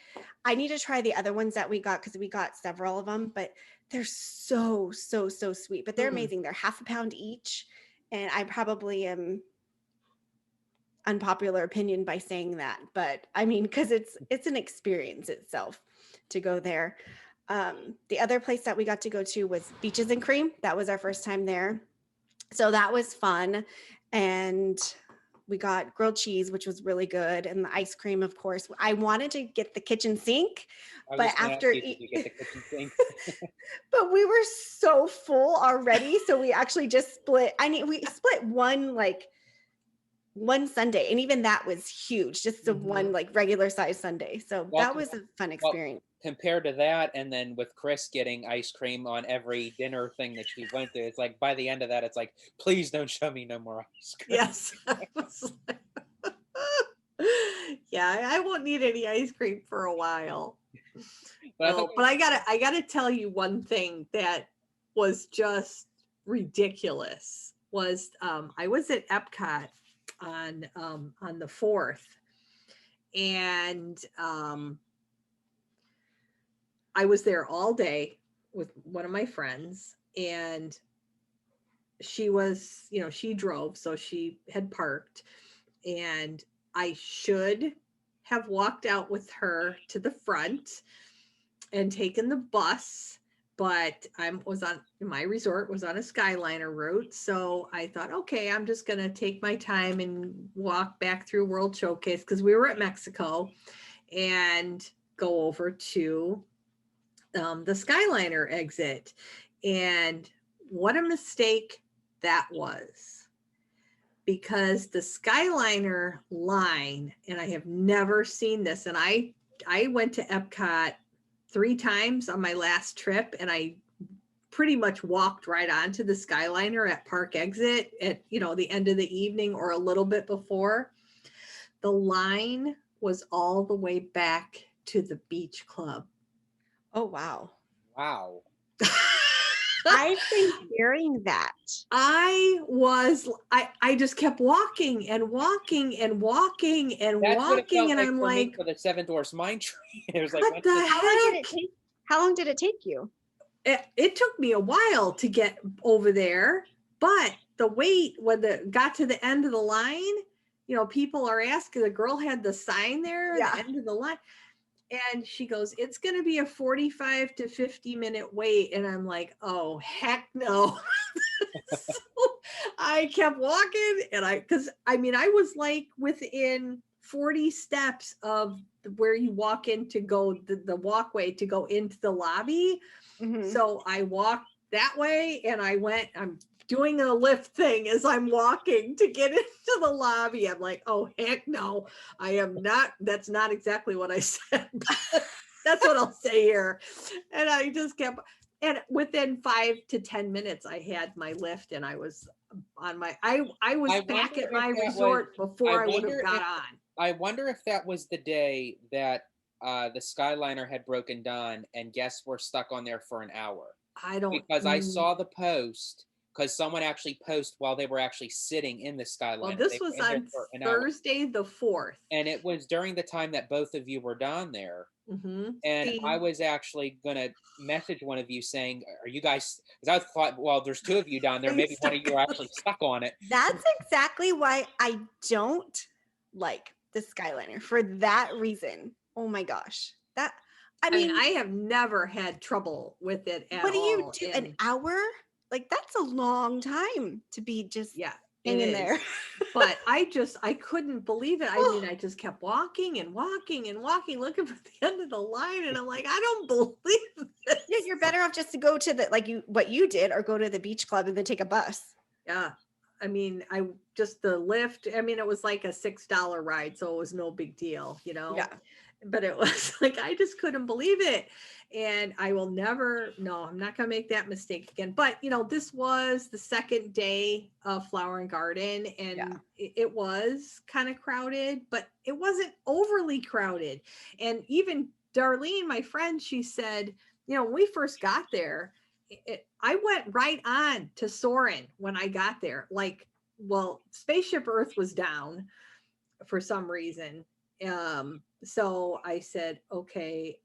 I need to try the other ones that we got because we got several of them, but they're so, so, so sweet, but they're amazing. They're half a pound each. And I probably am unpopular opinion by saying that, but I mean, because it's an experience itself to go there. The other place that we got to go to was Beaches and Cream. That was our first time there. So that was fun. And we got grilled cheese, which was really good. And the ice cream, of course. I wanted to get the kitchen sink, but after did you get the kitchen sink? but we were so full already. So we actually just split. We split one sundae, and even that was huge, just the one like regular size sundae. So that was a fun experience. Compared to that, and then with Kris getting ice cream on every dinner thing that she went to, it's like by the end of that, it's like, please don't show me no more ice cream. Yes. Yeah, I won't need any ice cream for a while. But I gotta tell you one thing that was just ridiculous was I was at Epcot on the 4th, and I was there all day with one of my friends, and she was, she drove, so she had parked, and I should have walked out with her to the front and taken the bus, but my resort was on a Skyliner route. So I thought, okay, I'm just going to take my time and walk back through World Showcase because we were at Mexico, and go over to the Skyliner exit. And what a mistake that was, because the Skyliner line, and I have never seen this, and I went to Epcot 3 times on my last trip, and I pretty much walked right onto the Skyliner at park exit at the end of the evening or a little bit before. The line was all the way back to the beach club. Oh, wow. I've been hearing that. I just kept walking and walking and walking and walking, and I'm like, for the Seven Dwarfs Mine Train. It was like, what the heck? How long did it take you? It took me a while to get over there, but the wait when got to the end of the line, people are asking. The girl had the sign there at the end of the line. And she goes, it's going to be a 45 to 50 minute wait. And I'm like, oh, heck no. So I kept walking, and I was like within 40 steps of where you walk in to go, the walkway to go into the lobby. So I walked that way, and I'm doing a lift thing as I'm walking to get into the lobby. I'm like, oh, heck no, I am not. That's not exactly what I said. But that's what I'll say here. And I just kept, and within 5 to 10 minutes, I had my lift, and I was on my, I was back at my resort before I would have got on. I wonder if that was the day that the Skyliner had broken down and guests were stuck on there for an hour. I don't, because I saw the post because someone actually posted while they were actually sitting in the Skyliner. Well, this They were was in there on for an hour. Thursday the 4th. And it was during the time that both of you were down there. Mm-hmm. And See? I was actually going to message one of you saying, are you guys, because I thought, well, there's two of you down there. Are you Maybe one of stuck you are on actually stuck on it. That's exactly why I don't like the Skyliner, for that reason. Oh my gosh. I I mean, mean, I have never had trouble with it at all. what do you do? An and hour? Like, that's a long time to be just yeah, it hanging is. there. But I couldn't believe it. I mean, I just kept walking and walking and walking, looking for the end of the line, and I'm like, I don't believe this. Yeah, you're better off just to go to the what you did, or go to the beach club and then take a bus. Yeah. I mean, the lift, I mean, it was like a $6 ride, so it was no big deal, Yeah. But it was like, I just couldn't believe it. And I will never, no, I'm not going to make that mistake again. But, this was the second day of Flower and Garden, and Yeah. it was kind of crowded, but it wasn't overly crowded. And even Darlene, my friend, she said, when we first got there, I went right on to Soarin' when I got there. Spaceship Earth was down for some reason. So I said, okay,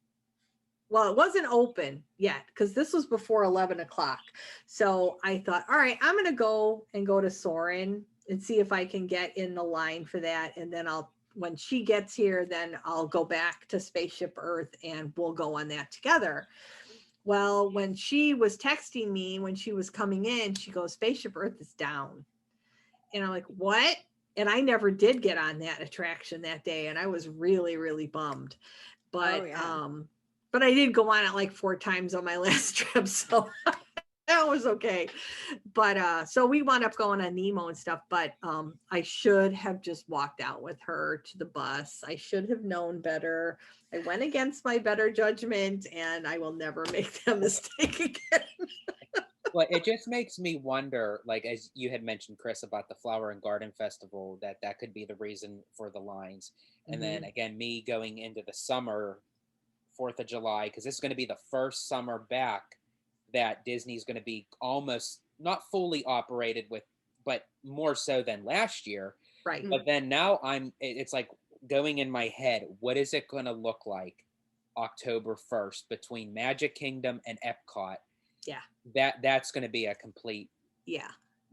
well, it wasn't open yet because this was before 11 o'clock. So I thought, all right, I'm going to go to Soarin' and see if I can get in the line for that. And then when she gets here, then I'll go back to Spaceship Earth and we'll go on that together. Well, when she was texting me, when she was coming in, she goes, Spaceship Earth is down. And I'm like, what? And I never did get on that attraction that day. And I was really, really bummed. But, but I did go on it like 4 times on my last trip. So that was okay. But, so we wound up going on Nemo and stuff, but, I should have just walked out with her to the bus. I should have known better. I went against my better judgment, and I will never make that mistake again. Well, it just makes me wonder, like, as you had mentioned, Kris, about the Flower and Garden Festival, that could be the reason for the lines. And then again, me going into the summer, 4th of July, because this is going to be the first summer back that Disney's going to be almost not fully operated with, but more so than last year. Right. But then now it's like going in my head, what is it going to look like October 1st between Magic Kingdom and Epcot? Yeah. That's going to be a complete. Yeah.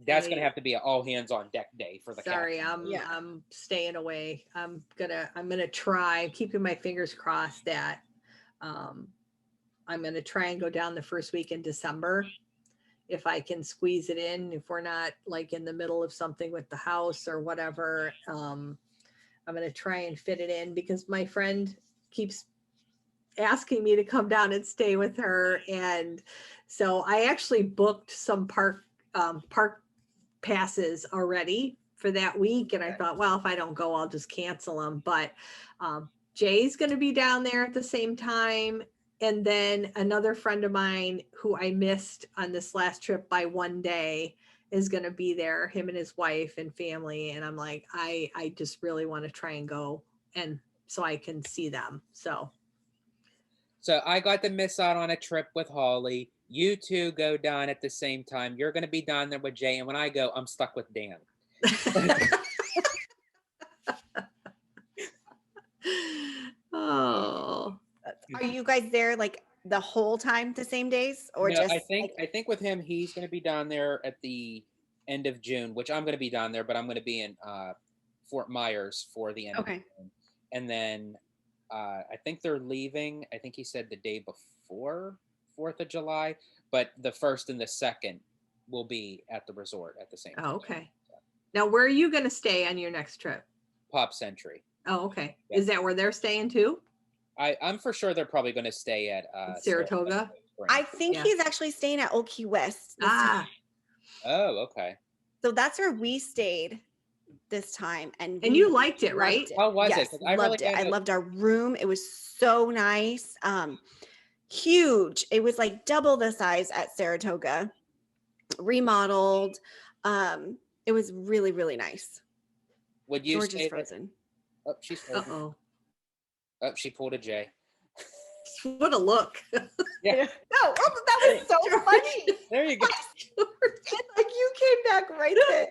That's going to have to be an all hands on deck day for the Sorry, captain. I'm staying away. I'm gonna try, keeping my fingers crossed that I'm gonna try and go down the first week in December if I can squeeze it in. If we're not like in the middle of something with the house or whatever, I'm gonna try and fit it in because my friend keeps asking me to come down and stay with her, and so I actually booked some park passes already for that week, and I thought, well, if I don't go, I'll just cancel them. But Jay's going to be down there at the same time, and then another friend of mine who I missed on this last trip by 1 day is going to be there, him and his wife and family, and I'm like, I just really want to try and go, and so I can see them. So I got to miss out on a trip with Holly. You two go down at the same time. You're going to be down there with Jay. And when I go, I'm stuck with Dan. Oh. Are you guys there like the whole time, the same days, or No, just? I think with him, he's going to be down there at the end of June, which I'm going to be down there, but I'm going to be in Fort Myers for the end of June. And then I think they're leaving. I think he said the day before 4th of July, but the 1st and the 2nd will be at the resort at the same time. Oh, okay. Now, where are you going to stay on your next trip? Pop Century. Oh, okay. Yeah. Is that where they're staying too? I'm for sure they're probably going to stay at Saratoga. I think he's actually staying at Old Key West this time. Oh, okay. So that's where we stayed this time, and you liked it, right? How was yes, it? I loved it. I loved our room. It was so nice. Huge. It was like double the size at Saratoga. Remodeled. It was really, really nice. Would you George is say frozen? Oh, she's frozen. Uh-oh. Oh, she pulled a J. What a look. Yeah. No, that was so funny. There you go. And like came back right then.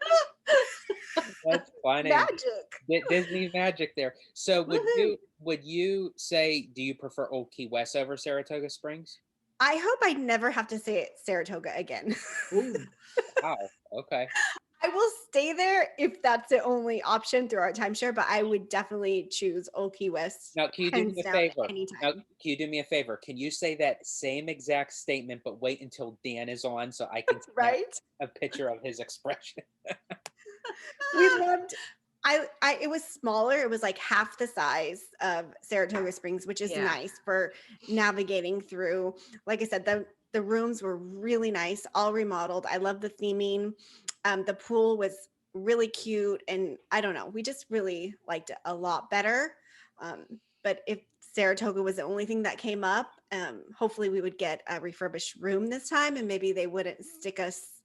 That's funny. Magic. Disney magic there. So Woohoo. would you say, do you prefer Old Key West over Saratoga Springs? I hope I never have to say it Saratoga again. Ooh. Wow. Okay. I will stay there if that's the only option through our timeshare, but I would definitely choose Old Key West. Now, can you do hands me a down, favor? anytime. Now, can you do me a favor? Can you say that same exact statement, but wait until Dan is on so I can snap Right? a picture of his expression? We loved it was smaller. It was like half the size of Saratoga Springs, which is Yeah. nice for navigating through. Like I said, the rooms were really nice, all remodeled. I love the theming. The pool was really cute, and I don't know, we just really liked it a lot better. But if Saratoga was the only thing that came up, hopefully we would get a refurbished room this time, and maybe they wouldn't stick us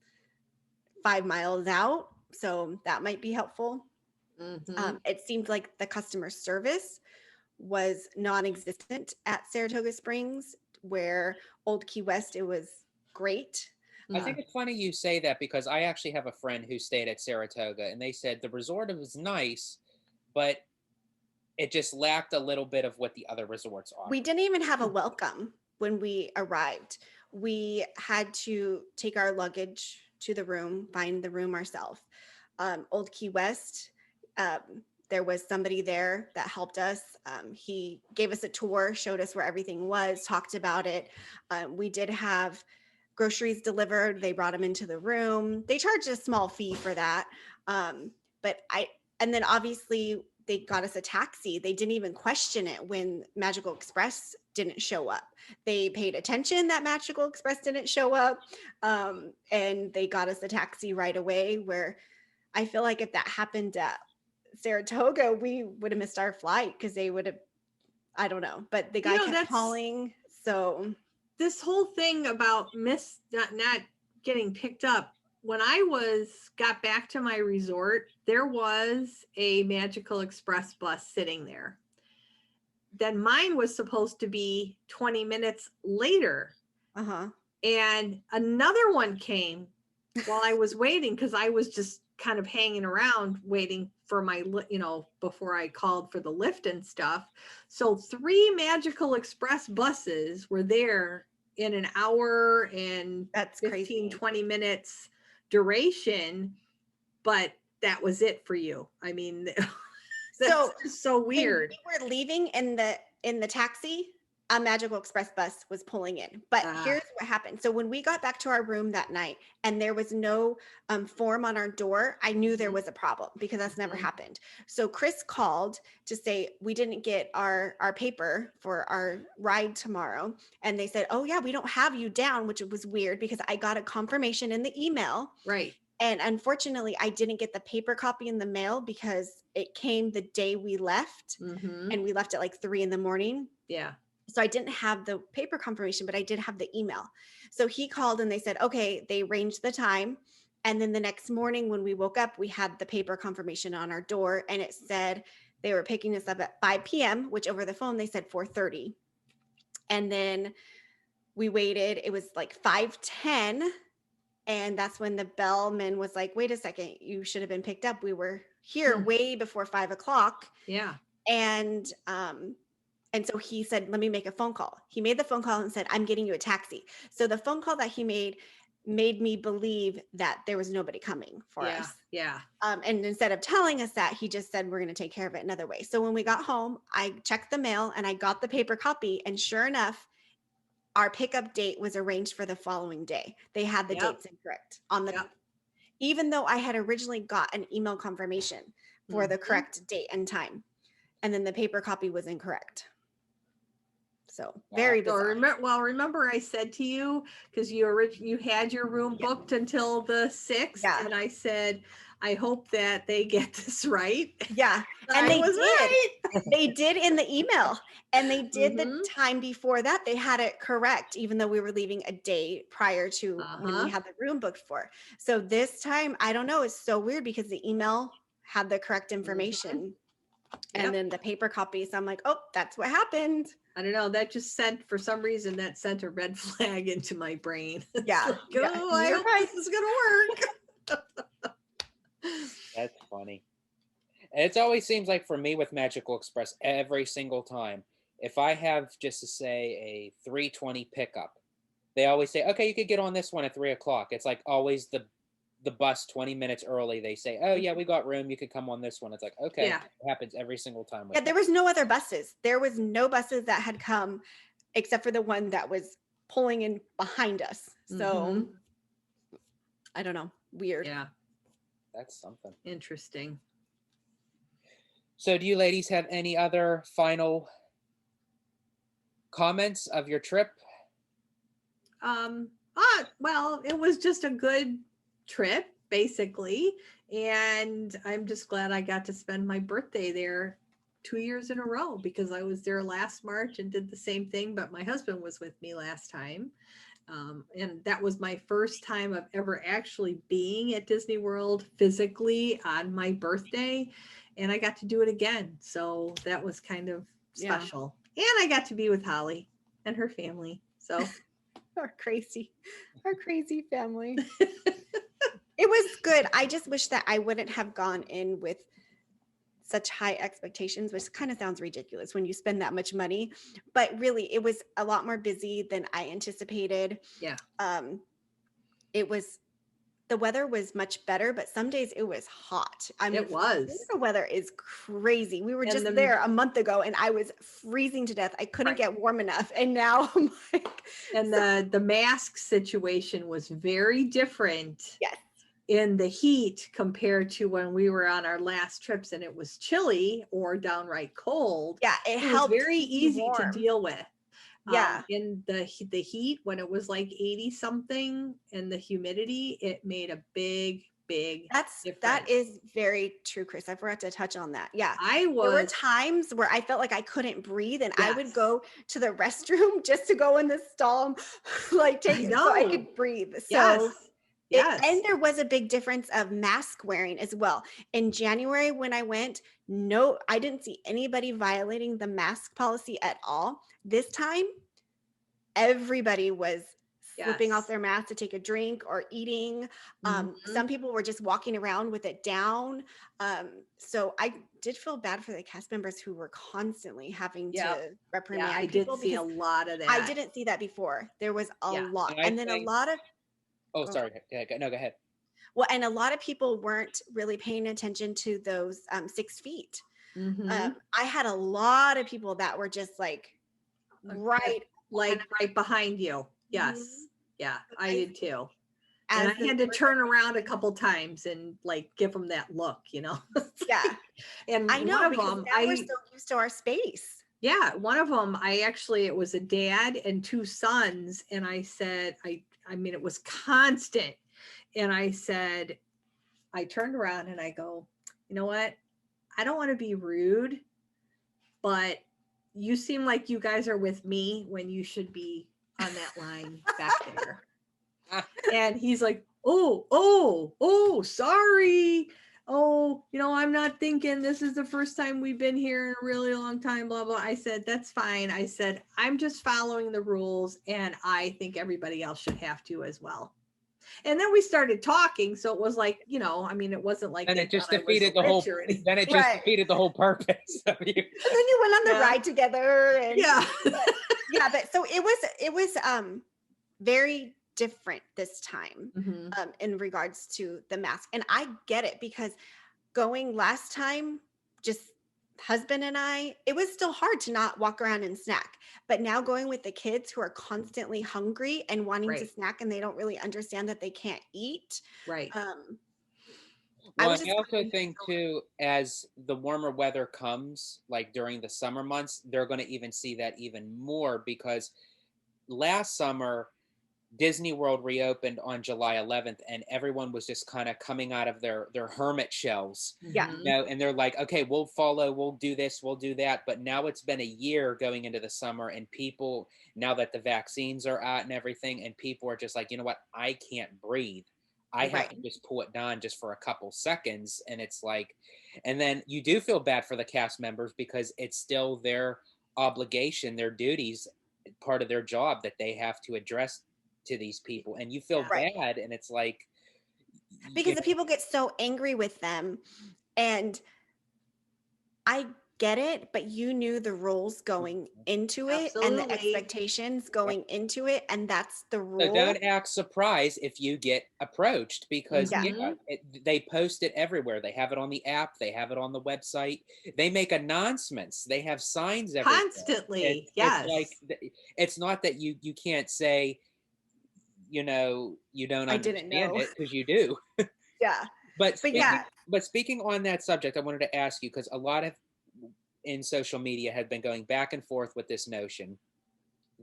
5 miles out. So that might be helpful. It seemed like the customer service was non-existent at Saratoga Springs, where Old Key West, it was great. I think it's funny you say that because I actually have a friend who stayed at Saratoga, and they said the resort was nice, but it just lacked a little bit of what the other resorts are. We didn't even have a welcome when we arrived. We had to take our luggage to the room, find the room ourselves. Old Key West, there was somebody there that helped us. He gave us a tour, showed us where everything was, talked about it. We did have groceries delivered. They brought them into the room. They charged a small fee for that. And then obviously they got us a taxi. They didn't even question it when Magical Express didn't show up. They paid attention that Magical Express didn't show up. And they got us a taxi right away, where I feel like if that happened at Saratoga, we would have missed our flight because they would have, I don't know, but the guy kept calling. So this whole thing about not getting picked up, when I got back to my resort, there was a Magical Express bus sitting there. Then mine was supposed to be 20 minutes later. And another one came while I was waiting, because I was just kind of hanging around waiting for my, before I called for the lift and stuff. So 3 Magical Express buses were there in an hour and that's 15, crazy. 20 minutes duration. But that was it for you. I mean, that's so weird. We were leaving in the taxi, a Magical Express bus was pulling in. But here's what happened. So when we got back to our room that night and there was no form on our door, I knew there was a problem, because that's never happened. So Kris called to say we didn't get our paper for our ride tomorrow. And they said, oh yeah, we don't have you down, which was weird because I got a confirmation in the email. Right. And unfortunately, I didn't get the paper copy in the mail because it came the day we left, and we left at like 3 a.m. Yeah. So I didn't have the paper confirmation, but I did have the email. So he called and they said, okay, they arranged the time. And then the next morning when we woke up, we had the paper confirmation on our door, and it said they were picking us up at 5 p.m., which over the phone they said 4:30. And then we waited. It was like 5:10. And that's when the bellman was like, wait a second, you should have been picked up. We were here way before 5 o'clock. Yeah. And so he said, let me make a phone call. He made the phone call and said, I'm getting you a taxi. So the phone call that he made me believe that there was nobody coming for us. Yeah. And instead of telling us that, he just said, we're going to take care of it another way. So when we got home, I checked the mail and I got the paper copy. And sure enough, our pickup date was arranged for the following day. They had the dates incorrect on the, even though I had originally got an email confirmation for the correct date and time. And then the paper copy was incorrect. So very bizarre. Remember I said to you, because you had your room booked until the 6th, and I said, I hope that they get this right. Yeah, and they did. Right. They did in the email, and they did the time before that. They had it correct, even though we were leaving a day prior to when we had the room booked for. So this time, I don't know. It's so weird because the email had the correct information. And then the paper copy. So I'm like, oh, that's what happened. I don't know. That just for some reason, sent a red flag into my brain. Yeah. I hope this is going to work. That's funny. It always seems like for me with Magical Express, every single time, if I have just to say a 3:20 pickup, they always say, "Okay, you could get on this one at 3 o'clock." It's like always the bus 20 minutes early. They say, "Oh yeah, we got room. You could come on this one." It's like, okay, Yeah. it happens every single time with Yeah, me. there was no other buses. There was no buses that had come except for the one that was pulling in behind us. So Mhm. I don't know. Weird. Yeah. That's something. Interesting. So, do you ladies have any other final comments of your trip? Well, it was just a good trip, basically. And I'm just glad I got to spend my birthday there 2 years in a row because I was there last March and did the same thing, but my husband was with me last time. And that was my first time of ever actually being at Disney World physically on my birthday. And I got to do it again. So that was kind of Yeah. special. And I got to be with Holly and her family. So Our crazy family. It was good. I just wish that I wouldn't have gone in with such high expectations, which kind of sounds ridiculous when you spend that much money. But really, it was a lot more busy than I anticipated. yeah. It was the weather was much better, but some days it was hot. I mean, It was. Florida weather is crazy. We were And just there a month ago and I was freezing to death. I couldn't Right. get warm enough. And now I'm like, And the mask situation was very different yes, in the heat compared to when we were on our last trips and it was chilly or downright cold. yeah, it It was helped very keep you easy to warm. deal with. Yeah. In the heat, when it was like 80 something and the humidity, it made a big That difference. is very true, Kris. I forgot to touch on that. Yeah. I There were was times where I felt like I couldn't breathe and I would yes. go to the restroom just to go in the stall, like take it so I know. could breathe. Yes. So Yes. and there was a big difference of mask wearing as well. In January when I went, no, I didn't see anybody violating the mask policy at all. This time, everybody was slipping off Yes. their mask to take a drink or eating. Mhm. Some people were just walking around with it down. So I did feel bad for the cast members who were constantly having Yep. to Yeah, reprimand I did people see a because lot of I that. didn't see that before. There was a Yeah. lot. And I And then a think, lot of oh, go sorry. No, go ahead. well, and a lot of people weren't really paying attention to those 6 feet. Mhm. I had a lot of people that were just like right Like right behind you. Mhm. Yes. Yeah, I did too. as And I the had to numbers turn are around a going. couple times and like give them that look, you know. Yeah, And I one know of because them, now we're so used to our space. one of them, it was a dad and two sons, and I said, I mean, it was constant, and I said, I turned around and I go, you know what? I don't want to be rude, but you seem like you guys are with me when you should be on that line back there. And he's like, oh, sorry. Oh, I'm not thinking, this is the first time we've been here in a really long time, blah, blah. I said, that's fine. I said, I'm just following the rules, and I think everybody else should have to as well. And then we started talking. So it was like, I mean, it wasn't like And they it just thought I was defeated the rich whole. or anything. Then it just Right. defeated the whole purpose of you. And then you went on the Yeah. ride together and Yeah. yeah, but so it was very different this time Mhm. in regards to the mask. And I get it because going last time, just husband and I, it was still hard to not walk around and snack. But now going with the kids who are constantly hungry and wanting to Right. snack and they don't really understand that they can't eat. Right. I Well, was and just I also think too, as the warmer weather comes, like during the summer months, they're going to even see that even more because last summer Disney World reopened on July 11th, and everyone was just kind of coming out of their hermit shells, yeah. Mhm. and they're like, okay, we'll follow, we'll do this, we'll do that. But now it's been a year going into the summer, and people, now that the vaccines are out and everything, and people are just like, you know what, I can't breathe. I have Right. to just pull it down just for a couple seconds. And it's like, and then you do feel bad for the cast members because it's still their obligation, their duties, part of their job that they have to address to these people, and you feel Yeah. Right. bad. And it's like, because the people get so angry with them. And I get it, but you knew the rules going into it and the Absolutely. expectations going into it, and that's the So rule. don't act surprised if you get approached, because Yeah. they post it everywhere. They have it on the app. They have it on the website. They make announcements. They have signs everywhere. Constantly. It's Yes. like, it's not that you can't say, you don't I didn't understand know. it, because you do. Yeah. But But yeah. speaking on that subject, I wanted to ask you, because a lot of in social media have been going back and forth with this notion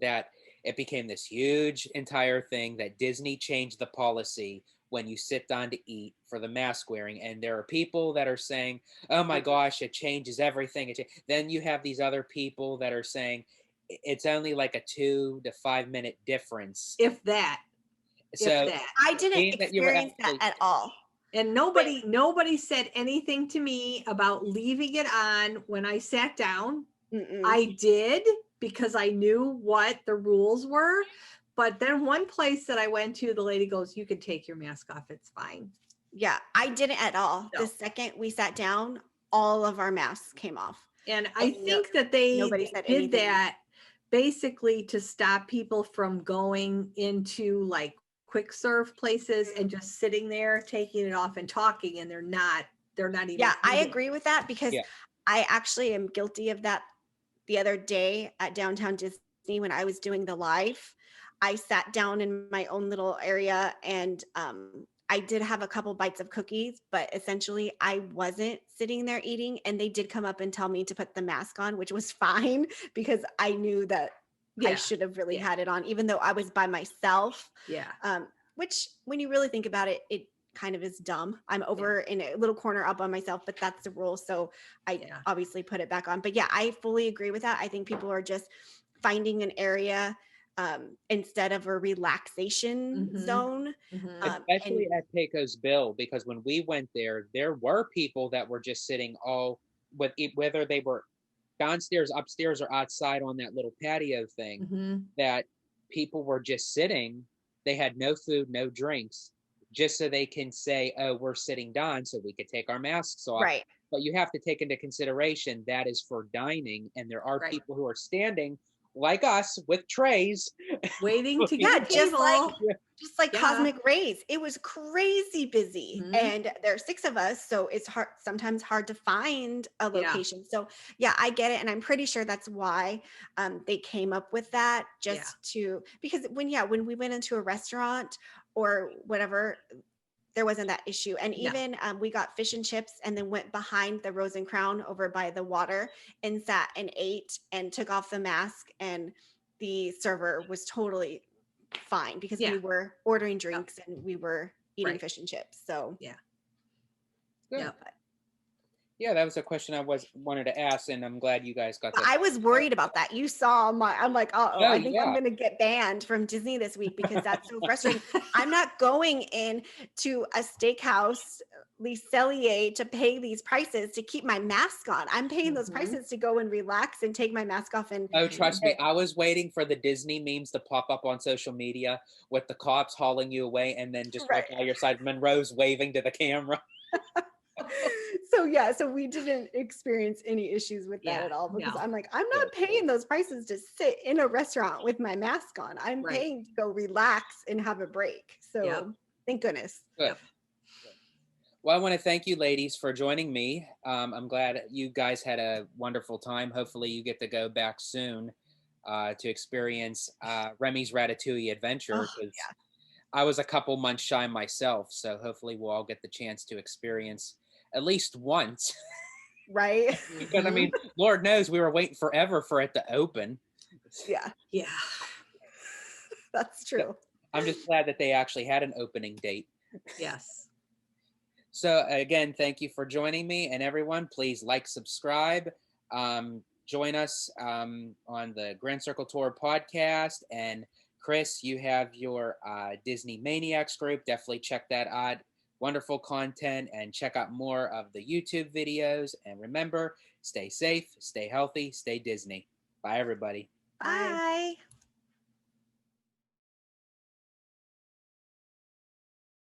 that it became this huge entire thing that Disney changed the policy when you sit down to eat for the mask wearing. And there are people that are saying, oh my gosh, it changes everything. Then you have these other people that are saying it's only like a 2 to 5 minute difference. If that. So If that. I didn't being that you were experience that actually, at all. And nobody said anything to me about leaving it on when I sat down. Mm-mm. I did, because I knew what the rules were. But then one place that I went to, the lady goes, you can take your mask off. It's fine. Yeah, I didn't at all. No. The second we sat down, all of our masks came off. And I think that they nobody said did anything. that basically to stop people from going into like quick serve places and just sitting there taking it off and talking, and they're not even. Yeah, I eating. agree with that, because Yeah. I actually am guilty of that. The other day at Downtown Disney, when I was doing the live, I sat down in my own little area, and I did have a couple bites of cookies, but essentially I wasn't sitting there eating, and they did come up and tell me to put the mask on, which was fine, because I knew that I should have really had it on, even though I was by myself. Yeah. Which, when you really think about it, it kind of is dumb. I'm over in a little corner all by myself, but that's the rule. So I obviously put it back on. But yeah, I fully agree with that. I think people are just finding an area instead of a relaxation zone. Especially at Pecos Bill, because when we went there were people that were just sitting all with, whether they were downstairs, upstairs, or outside on that little patio thing, that people were just sitting. They had no food, no drinks, just so they can say, oh, we're sitting down, so we could take our masks off. Right. But you have to take into consideration that is for dining, and there are people who are standing like us with trays waiting to get just like Yeah. Cosmic Rays. It was crazy busy, and there are 6 of us, so it's sometimes hard to find a location. So yeah, I get it, and I'm pretty sure that's why they came up with that, just to, because when we went into a restaurant or whatever, there wasn't that issue. And even we got fish and chips, and then went behind the Rose and Crown over by the water and sat and ate and took off the mask, and the server was totally fine, because we were ordering drinks and we were eating fish and chips. So yeah, that was a question I wanted to ask, and I'm glad you guys got that. I was worried about that. You saw I'm like, I think I'm gonna get banned from Disney this week, because that's so frustrating. I'm not going in to a steakhouse, Le Cellier, to pay these prices to keep my mask on. I'm paying those prices to go and relax and take my mask off. And trust me, I was waiting for the Disney memes to pop up on social media with the cops hauling you away, and then just right by your side, Monroe's waving to the camera. So we didn't experience any issues with that at all, because I'm like, I'm not paying those prices to sit in a restaurant with my mask on. I'm paying to go relax and have a break. So thank goodness. Good. Well, I want to thank you ladies for joining me. I'm glad you guys had a wonderful time. Hopefully you get to go back soon to experience Remy's Ratatouille adventure. I was a couple months shy myself, so hopefully we'll all get the chance to experience at least once. Right. Because I mean, Lord knows we were waiting forever for it to open. Yeah. That's true. So I'm just glad that they actually had an opening date. Yes. So again, thank you for joining me, and everyone, please like, subscribe, join us on the Grand Circle Tour podcast. And Kris, you have your Disney Maniacs group. Definitely check that out. Wonderful content, and check out more of the YouTube videos. And remember, stay safe, stay healthy, stay Disney. Bye, everybody. Bye.